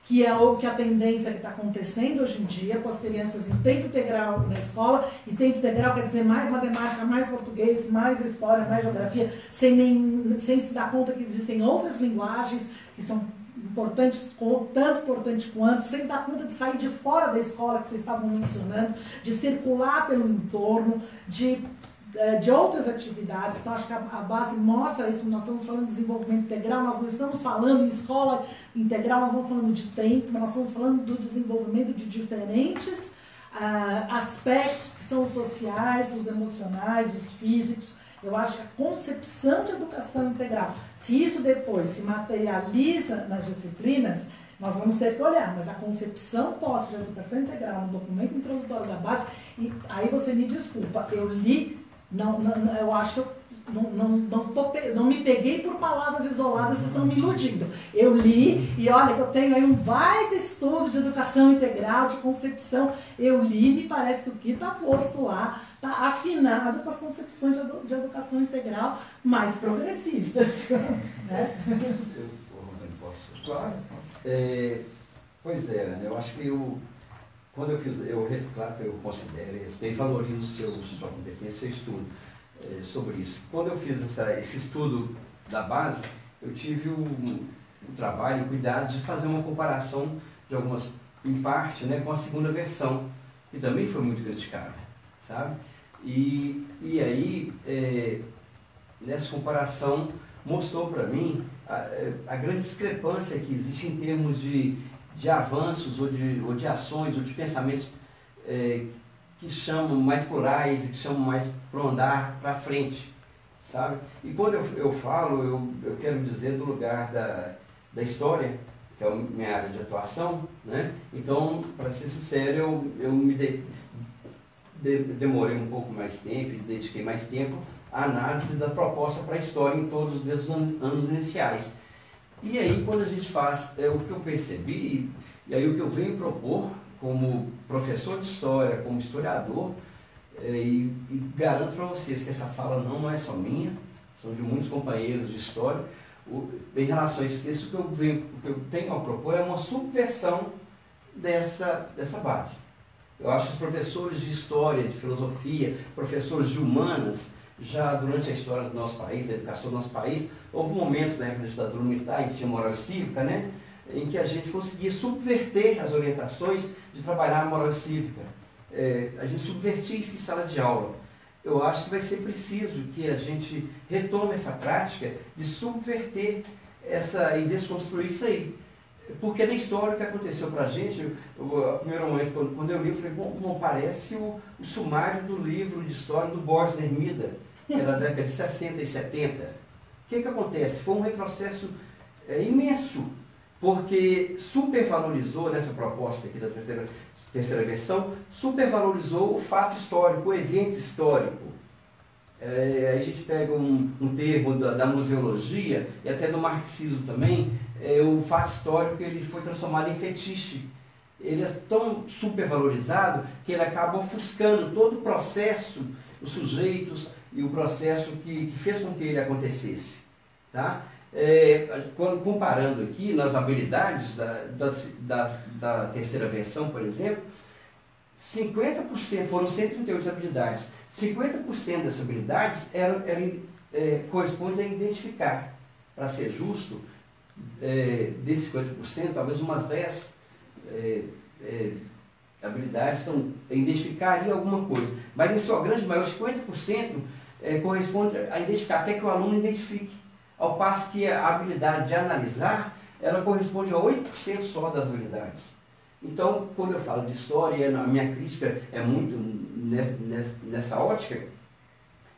que é a tendência que está acontecendo hoje em dia, com as crianças em tempo integral na escola, e tempo integral quer dizer mais matemática, mais português, mais história, mais geografia, sem se dar conta que existem outras linguagens que são importantes, tanto importantes quanto, sem dar conta de sair de fora da escola, que vocês estavam mencionando, de circular pelo entorno, de outras atividades. Então, acho que a base mostra isso. Nós estamos falando de desenvolvimento integral, nós não estamos falando em escola integral, nós estamos falando de tempo, mas nós estamos falando do desenvolvimento de diferentes aspectos que são os sociais, os emocionais, os físicos. Eu acho que a concepção de educação integral, se isso depois se materializa nas disciplinas, nós vamos ter que olhar, mas a concepção posta de educação integral no documento introdutório da base, e aí você me desculpa, eu li, eu acho que eu não me peguei por palavras isoladas, vocês estão me iludindo. Eu li, e olha que eu tenho aí um baita estudo de educação integral, de concepção. Eu li, me parece que o que está posto lá está afinado com as concepções de educação integral mais progressistas. Né? Posso? Claro. Pois é, né? Eu acho que quando eu fiz, claro que eu considero, respeito e valorizo sua competência, seu estudo sobre isso. Quando eu fiz esse estudo da base, eu tive o trabalho, o cuidado de fazer uma comparação de algumas, em parte, né, com a segunda versão, que também foi muito criticada, sabe? E aí, nessa comparação, mostrou para mim a grande discrepância que existe em termos de avanços, ou de ações, ou de pensamentos que chamam mais plurais e que chamam mais para andar para frente, sabe? E quando eu falo, eu quero dizer do lugar da história, que é a minha área de atuação, né? Então, para ser sincero, eu me demorei um pouco mais tempo, e dediquei mais tempo à análise da proposta para a história em todos os anos iniciais. E aí, quando a gente faz o que eu percebi, e aí o que eu venho propor como professor de história, como historiador, e garanto para vocês que essa fala não é só minha, são de muitos companheiros de história, em relação a esse texto, o que eu tenho a propor é uma subversão dessa base. Eu acho que os professores de história, de filosofia, professores de humanas, já durante a história do nosso país, da educação do nosso país, houve momentos na época da ditadura militar em que tinha moral cívica, né, em que a gente conseguia subverter as orientações de trabalhar a moral cívica. A gente subvertia isso em sala de aula. Eu acho que vai ser preciso que a gente retome essa prática de subverter e desconstruir isso aí. Porque na história o que aconteceu para a gente, o primeiro momento, quando eu li, eu falei, bom, parece o sumário do livro de história do Borges Hermida, que era da década de 60 e 70. O que acontece? Foi um retrocesso imenso, porque supervalorizou, nessa proposta aqui da terceira versão, supervalorizou o fato histórico, o evento histórico. A gente pega um termo da museologia e até do marxismo também, o fato histórico ele foi transformado em fetiche. Ele é tão supervalorizado que ele acaba ofuscando todo o processo, os sujeitos e o processo que fez com que ele acontecesse. Tá? Comparando aqui nas habilidades da terceira versão, por exemplo, 50%, foram 138 habilidades, 50% dessas habilidades correspondem a identificar. Para ser justo, desses 50%, talvez umas 10 habilidades estão a identificar ali alguma coisa. Mas em sua grande maioria, 50% corresponde a identificar, quer que o aluno identifique. Ao passo que a habilidade de analisar, ela corresponde a 8% só das habilidades. Então, quando eu falo de história, a minha crítica é muito nessa ótica.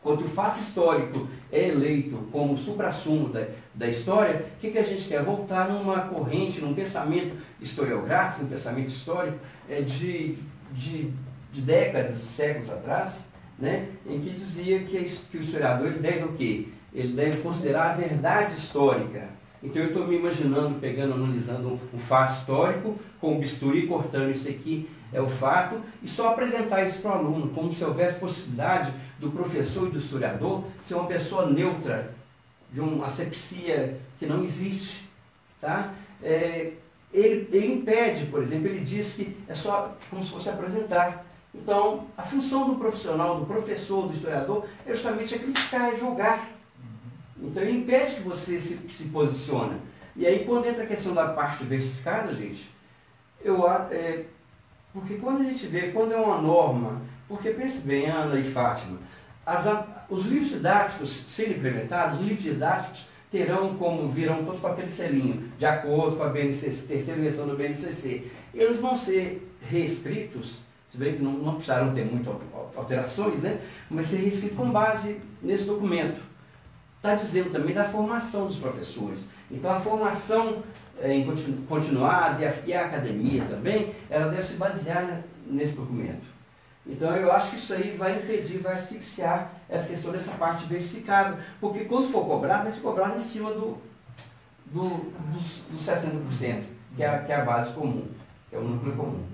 Quando o fato histórico é eleito como supra-sumo da história, o que a gente quer? Voltar numa corrente, num pensamento historiográfico, um pensamento histórico de décadas, séculos atrás, né, em que dizia que o historiador ele deve o quê? Ele deve considerar a verdade histórica. Então eu estou me imaginando, analisando um fato histórico, com o bisturi cortando isso aqui, é o fato, e só apresentar isso para o aluno, como se houvesse possibilidade do professor e do historiador ser uma pessoa neutra, de uma asepsia que não existe. Tá? Ele impede, por exemplo, ele diz que é só como se fosse apresentar. Então, a função do profissional, do professor, do historiador, é justamente criticar, é julgar. Então, ele impede que você se posicione. E aí, quando entra a questão da parte versificada, gente, porque quando a gente vê, quando é uma norma, porque pense bem, Ana e Fátima, os livros didáticos sendo implementados, os livros didáticos virão todos com aquele selinho, de acordo com a BNCC, terceira versão do BNCC. Eles vão ser reescritos, se bem que não precisaram ter muitas alterações, né? Mas ser reescrito com base nesse documento. Está dizendo também da formação dos professores. Então, a formação continuada e a academia também, ela deve se basear nesse documento. Então, eu acho que isso aí vai impedir, vai asfixiar essa questão dessa parte versificada. Porque quando for cobrar, vai ser cobrado em cima dos 60%, que é a base comum, que é o núcleo comum.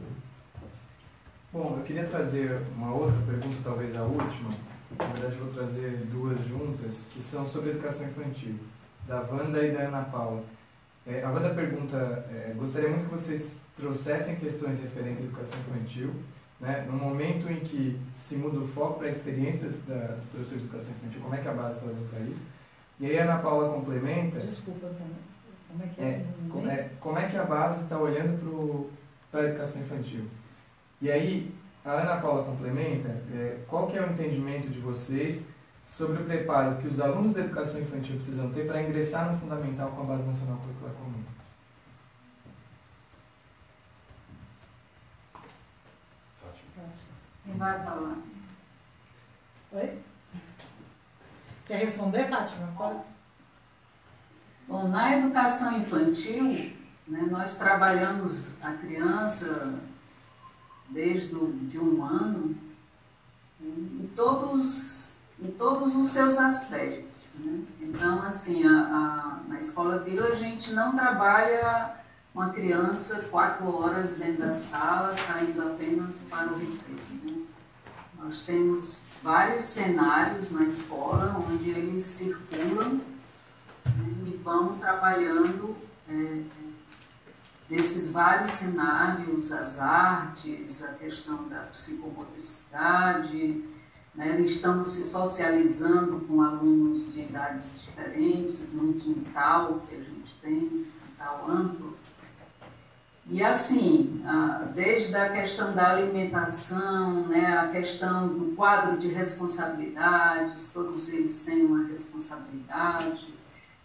Bom, eu queria trazer uma outra pergunta, talvez a última. Na verdade, eu vou trazer duas juntas, que são sobre educação infantil, da Wanda e da Ana Paula. A Wanda pergunta, gostaria muito que vocês trouxessem questões referentes à educação infantil, né, no momento em que se muda o foco para a experiência do professor de educação infantil, como é que a base está olhando para isso? E aí a Ana Paula complementa... Desculpa, como é que é? Como é que a base está olhando para a educação infantil? E aí, a Ana Paula complementa, qual que é o entendimento de vocês sobre o preparo que os alunos da educação infantil precisam ter para ingressar no fundamental com a Base Nacional Curricular Comum? Quem vai falar? Oi? Quer responder, Fátima? Pode. Bom, na educação infantil, né, nós trabalhamos a criança desde de 1 ano em todos os seus aspectos. Né? Então, assim, na Escola Vila a gente não trabalha uma criança 4 horas dentro da sala, saindo apenas para o recreio. Né? Nós temos vários cenários na escola onde eles circulam, né, e vão trabalhando desses vários cenários, as artes, a questão da psicomotricidade, né? Estamos se socializando com alunos de idades diferentes, num quintal que a gente tem, um quintal amplo. E assim, desde a questão da alimentação, né, a questão do quadro de responsabilidades, todos eles têm uma responsabilidade,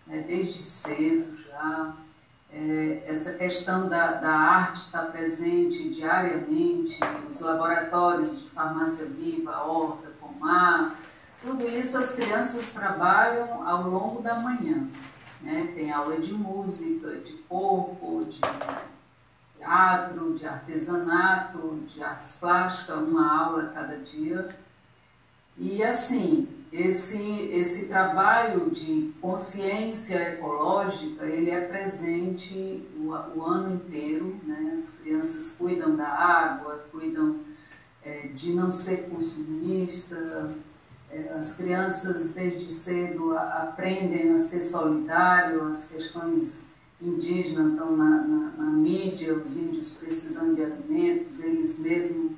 né, desde cedo já. Essa questão da arte está presente diariamente, os laboratórios de farmácia viva, horta, pomar, tudo isso as crianças trabalham ao longo da manhã. Né? Tem aula de música, de corpo, de teatro, de artesanato, de artes plásticas, uma aula a cada dia. E assim, esse trabalho de consciência ecológica, ele é presente o ano inteiro, né? As crianças cuidam da água, cuidam de não ser consumista, as crianças desde cedo aprendem a ser solidário, as questões indígenas estão na mídia, os índios precisando de alimentos, eles mesmos,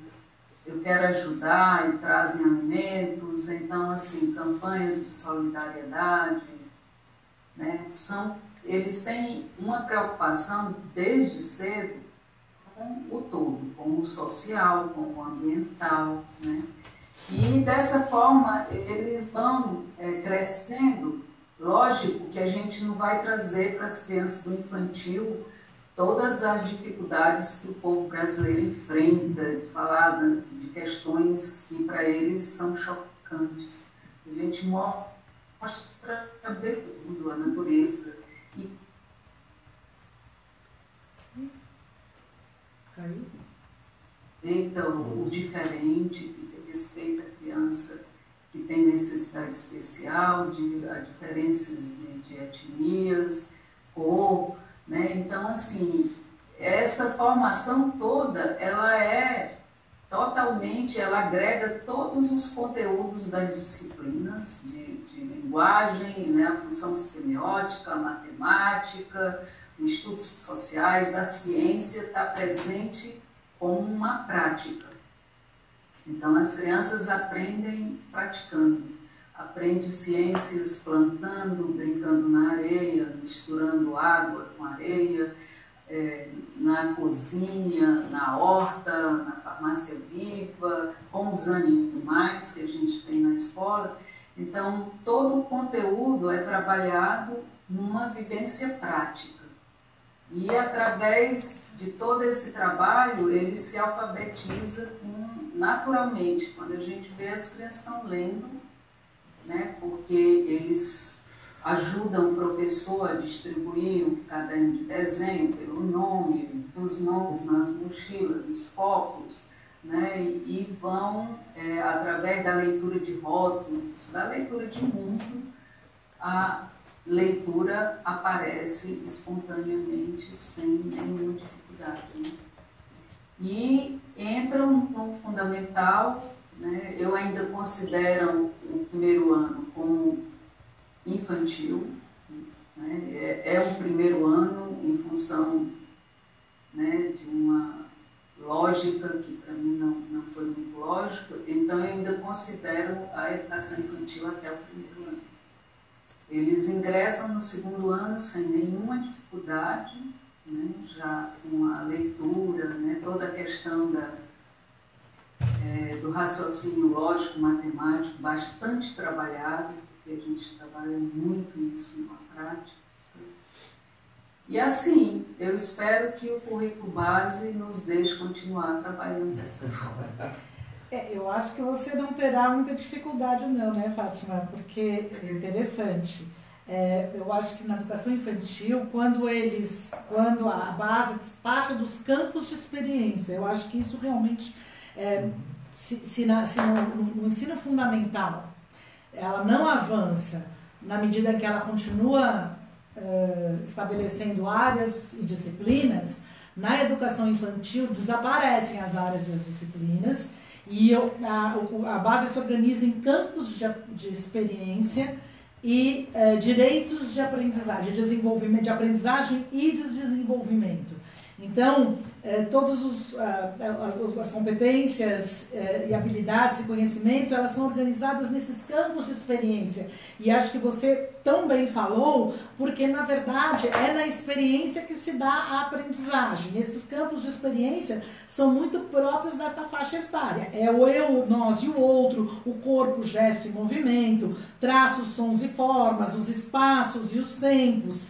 eu quero ajudar e trazem alimentos, então assim, campanhas de solidariedade, né? Eles têm uma preocupação desde cedo com o todo, com o social, com o ambiental, né? E dessa forma eles vão crescendo. Lógico que a gente não vai trazer para as crianças do infantil todas as dificuldades que o povo brasileiro enfrenta, de falar de questões que para eles são chocantes. A gente mostra também tudo, a natureza. Então, o diferente, que respeita a criança que tem necessidade especial, a diferenças de etnias, cor, né? Então, assim, essa formação toda, ela é totalmente, ela agrega todos os conteúdos das disciplinas de linguagem, né? A função semiótica, a matemática, os estudos sociais, a ciência está presente como uma prática. Então, as crianças aprendem praticando, aprendem ciências plantando, brincando na areia, misturando água com areia, na cozinha, na horta, na farmácia viva, com os animais que a gente tem na escola. Então, todo o conteúdo é trabalhado numa vivência prática. E, através de todo esse trabalho, ele se alfabetiza naturalmente. Quando a gente vê, as crianças estão lendo, né, porque eles ajudam o professor a distribuir um caderno de desenho pelo nome, os nomes nas mochilas, nos copos, né, e vão, através da leitura de rótulos, da leitura de mundo, a leitura aparece espontaneamente, sem nenhuma dificuldade. Né? E entram no fundamental, né? Eu ainda considero o primeiro ano como infantil, né? É um primeiro ano em função, né, de uma lógica que para mim não foi muito lógica, então eu ainda considero a educação infantil até o primeiro ano. Eles ingressam no segundo ano sem nenhuma dificuldade, né, já com a leitura, né, toda a questão do raciocínio lógico, matemático, bastante trabalhado, porque a gente trabalha muito isso na prática. E assim, eu espero que o currículo base nos deixe continuar trabalhando dessa forma. Eu acho que você não terá muita dificuldade não, né, Fátima? Porque é interessante. Eu acho que na educação infantil, quando a base despacha dos campos de experiência, eu acho que isso realmente, no ensino fundamental, ela não avança na medida que ela continua estabelecendo áreas e disciplinas, na educação infantil desaparecem as áreas e as disciplinas, e a base se organiza em campos de experiência e direitos de aprendizagem, de aprendizagem e de desenvolvimento. Então, todas as competências e habilidades e conhecimentos, elas são organizadas nesses campos de experiência. E acho que você tão bem falou, porque, na verdade, é na experiência que se dá a aprendizagem. Esses campos de experiência são muito próprios dessa faixa etária. É o eu, o nós e o outro, o corpo, gesto e movimento, traços, sons e formas, os espaços e os tempos,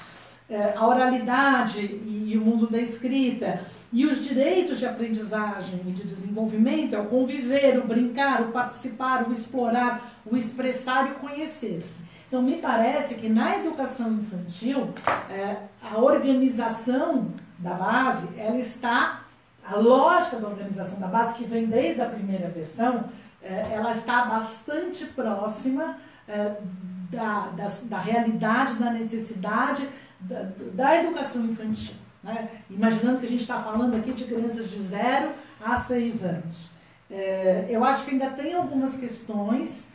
a oralidade e o mundo da escrita, e os direitos de aprendizagem e de desenvolvimento é o conviver, o brincar, o participar, o explorar, o expressar e o conhecer-se. Então, me parece que na educação infantil, a organização da base, ela está, a lógica da organização da base, que vem desde a primeira versão, ela está bastante próxima da realidade, da necessidade da educação infantil, né? Imaginando que a gente está falando aqui de crianças de 0 a 6 anos. Eu acho que ainda tem algumas questões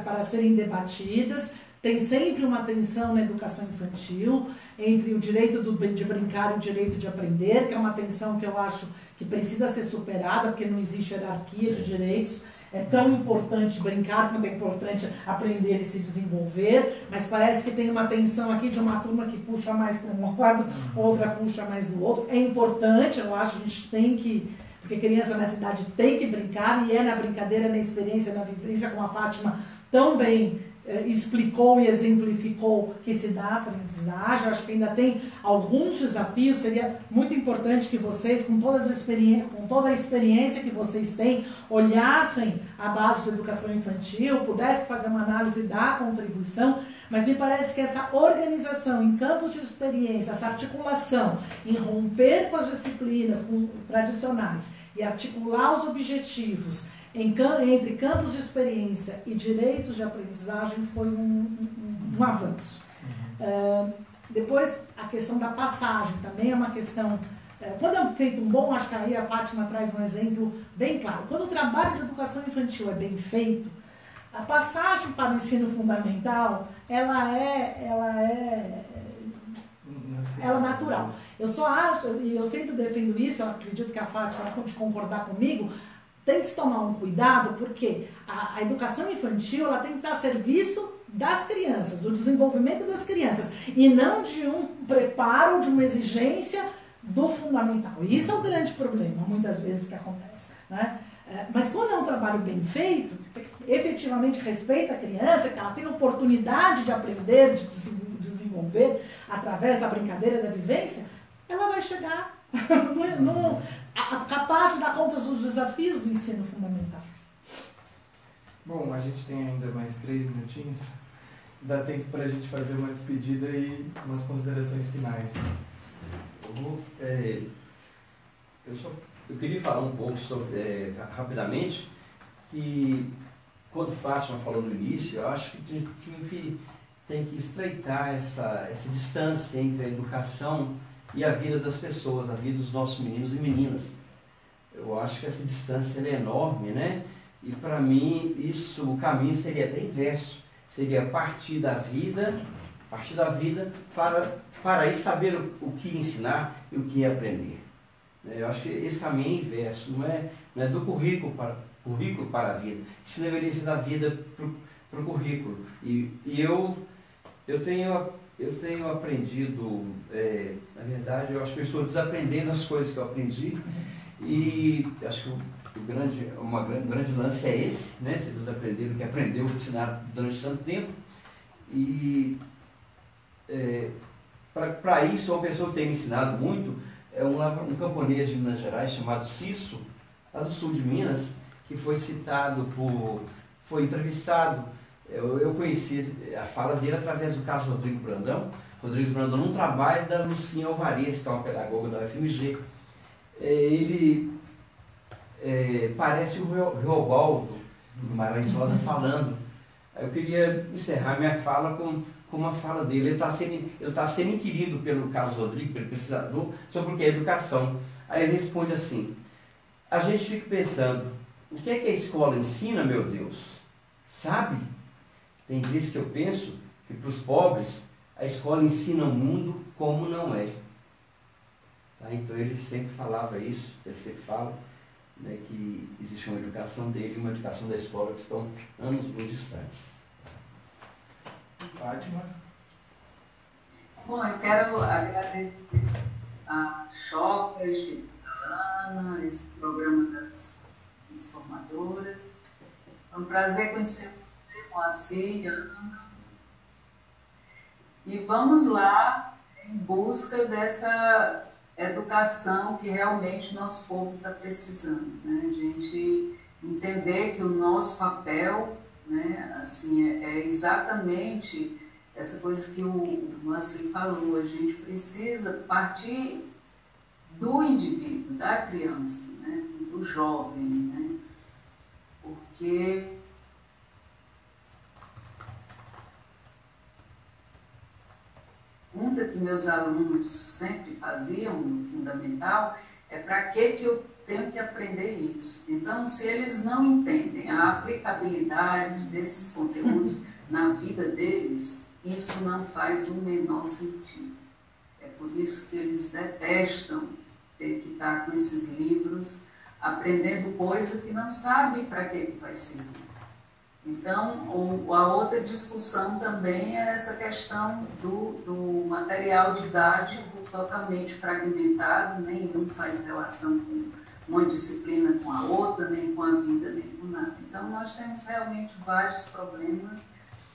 para serem debatidas. Tem sempre uma tensão na educação infantil entre o direito de brincar e o direito de aprender, que é uma tensão que eu acho que precisa ser superada, porque não existe hierarquia de direitos. É tão importante brincar quanto é importante aprender e se desenvolver, mas parece que tem uma tensão aqui de uma turma que puxa mais para um lado, outra puxa mais do outro. É importante, eu acho, a gente tem que, porque criança nessa idade tem que brincar, e é na brincadeira, na experiência, na vivência, como a Fátima tão bem explicou e exemplificou que se dá aprendizagem. Eu acho que ainda tem alguns desafios. Seria muito importante que vocês, com toda a experiência que vocês têm, olhassem a base de educação infantil, pudessem fazer uma análise da contribuição, mas me parece que essa organização em campos de experiência, essa articulação em romper com as disciplinas tradicionais e articular os objetivos entre campos de experiência e direitos de aprendizagem foi um avanço. Depois, a questão da passagem também é uma questão. Quando é feito um bom, acho que aí a Fátima traz um exemplo bem claro. Quando o trabalho de educação infantil é bem feito, a passagem para o ensino fundamental, ela é natural. Eu só acho, e eu sempre defendo isso, eu acredito que a Fátima pode concordar comigo, tem que se tomar um cuidado, porque a educação infantil ela tem que estar a serviço das crianças, do desenvolvimento das crianças, e não de um preparo, de uma exigência do fundamental. E isso é o grande problema, muitas vezes, que acontece, né? Mas quando é um trabalho bem feito, efetivamente respeita a criança, que ela tem a oportunidade de aprender, de desenvolver através da brincadeira, da vivência, ela vai chegar capaz de dar conta dos desafios do ensino fundamental. Bom, a gente tem ainda mais 3 minutinhos. Dá tempo para a gente fazer uma despedida e umas considerações finais. Eu queria falar um pouco sobre, rapidamente, que quando Fátima falou no início, eu acho que tem que estreitar essa distância entre a educação e a vida das pessoas, a vida dos nossos meninos e meninas. Eu acho que essa distância é enorme, né? E para mim, o caminho seria até inverso. Seria partir da vida para aí saber o que ensinar e o que aprender. Eu acho que esse caminho é inverso, não é do currículo para a vida. Isso deveria ser da vida para o currículo. E eu tenho aprendido, na verdade, eu acho que eu estou desaprendendo as coisas que eu aprendi, e acho que um grande lance é esse, né? Você desaprender o que aprendeu, ensinar durante tanto tempo. E para isso, uma pessoa que tem me ensinado muito é um camponês de Minas Gerais chamado Cisso, lá do sul de Minas, que foi foi entrevistado. Eu conheci a fala dele através do caso do Rodrigo Brandão. Rodrigo Brandão, num trabalho da Lucinha Alvarez, que é uma pedagoga da UFMG. Ele parece o Reobaldo do Guimarães Rosa falando. Eu queria encerrar minha fala com uma fala dele. Ele está sendo inquirido pelo Carlos Rodrigo, pelo pesquisador, sobre o que é educação. Aí ele responde assim: a gente fica pensando, o que é que a escola ensina, meu Deus? Sabe? Tem vezes que eu penso que para os pobres a escola ensina o mundo como não é. Tá? Então ele sempre falava isso, ele sempre fala, né, que existe uma educação dele e uma educação da escola que estão anos muito distantes. Fátima? Bom, eu quero agradecer a Choca, a Instituto Ana, esse programa das formadoras. É um prazer conhecer você, Moacir, Ana. E vamos lá em busca dessa educação que realmente nosso povo está precisando, né? A gente entender que o nosso papel, né, assim, é exatamente essa coisa que o Moacir falou. A gente precisa partir do indivíduo, da criança, né, do jovem, né, porque pergunta que meus alunos sempre faziam no fundamental é: para que eu tenho que aprender isso? Então, se eles não entendem a aplicabilidade desses conteúdos na vida deles, isso não faz o menor sentido. É por isso que eles detestam ter que estar com esses livros aprendendo coisa que não sabem para que vai servir. Então, a outra discussão também é essa questão do material didático totalmente fragmentado, nenhum faz relação com uma disciplina com a outra, nem com a vida, nem com nada. Então, nós temos realmente vários problemas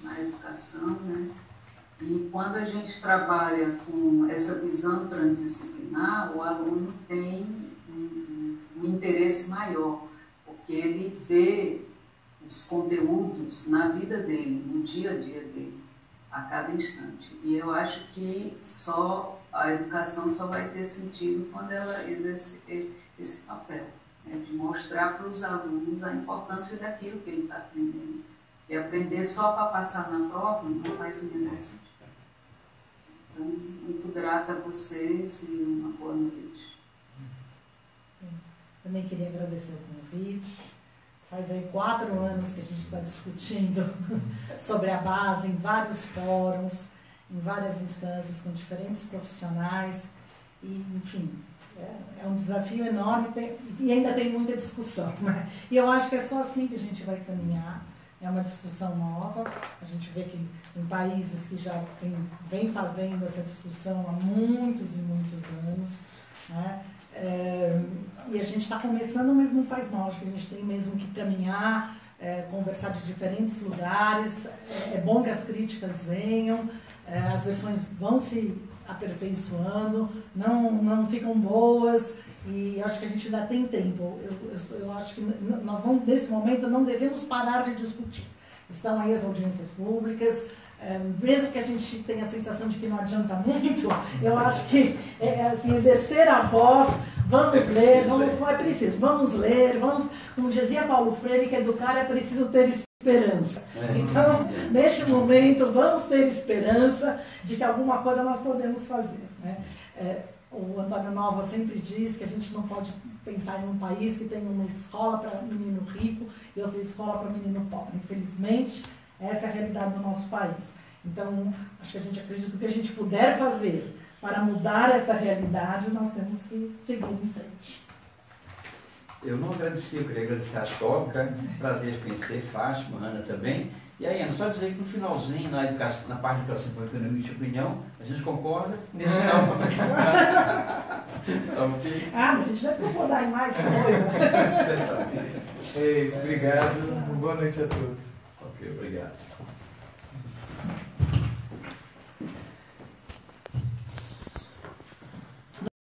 na educação, né? E quando a gente trabalha com essa visão transdisciplinar, o aluno tem um interesse maior, porque ele vê os conteúdos na vida dele, no dia a dia dele, a cada instante. E eu acho que a educação só vai ter sentido quando ela exercer esse papel, né, de mostrar para os alunos a importância daquilo que ele está aprendendo. E aprender só para passar na prova não faz o menor sentido. Então, muito grata a vocês e uma boa noite. Também queria agradecer o convite. Faz aí 4 anos que a gente está discutindo sobre a base em vários fóruns, em várias instâncias, com diferentes profissionais. E, enfim, é um desafio enorme e ainda tem muita discussão, né? E eu acho que é só assim que a gente vai caminhar. É uma discussão nova. A gente vê que em países que já vem fazendo essa discussão há muitos e muitos anos, né? E a gente está começando, mas não faz mal. Acho que a gente tem mesmo que caminhar, conversar de diferentes lugares. É bom que as críticas venham, as versões vão se aperfeiçoando, não ficam boas. E acho que a gente ainda tem tempo. Eu acho que nós, nesse momento, não devemos parar de discutir. Estão aí as audiências públicas, mesmo que a gente tenha a sensação de que não adianta muito, eu acho que assim, exercer a voz, vamos ler, não é preciso, vamos ler, como dizia Paulo Freire, que educar é preciso ter esperança. Então, neste momento, vamos ter esperança de que alguma coisa nós podemos fazer, né? O Antônio Nova sempre diz que a gente não pode pensar em um país que tem uma escola para menino rico e outra escola para menino pobre. Infelizmente, essa é a realidade do nosso país. Então, acho que a gente acredita que o que a gente puder fazer para mudar essa realidade, nós temos que seguir em frente. Eu não agradeci, eu queria agradecer a Choca, prazer de conhecer, Fátima, Ana também. E aí, Ana, só dizer que no finalzinho, na parte de educação com economia e opinião, a gente concorda, nesse final também. Mas a gente deve concordar em mais coisas. É isso, obrigado. Boa noite a todos. Ok, obrigado.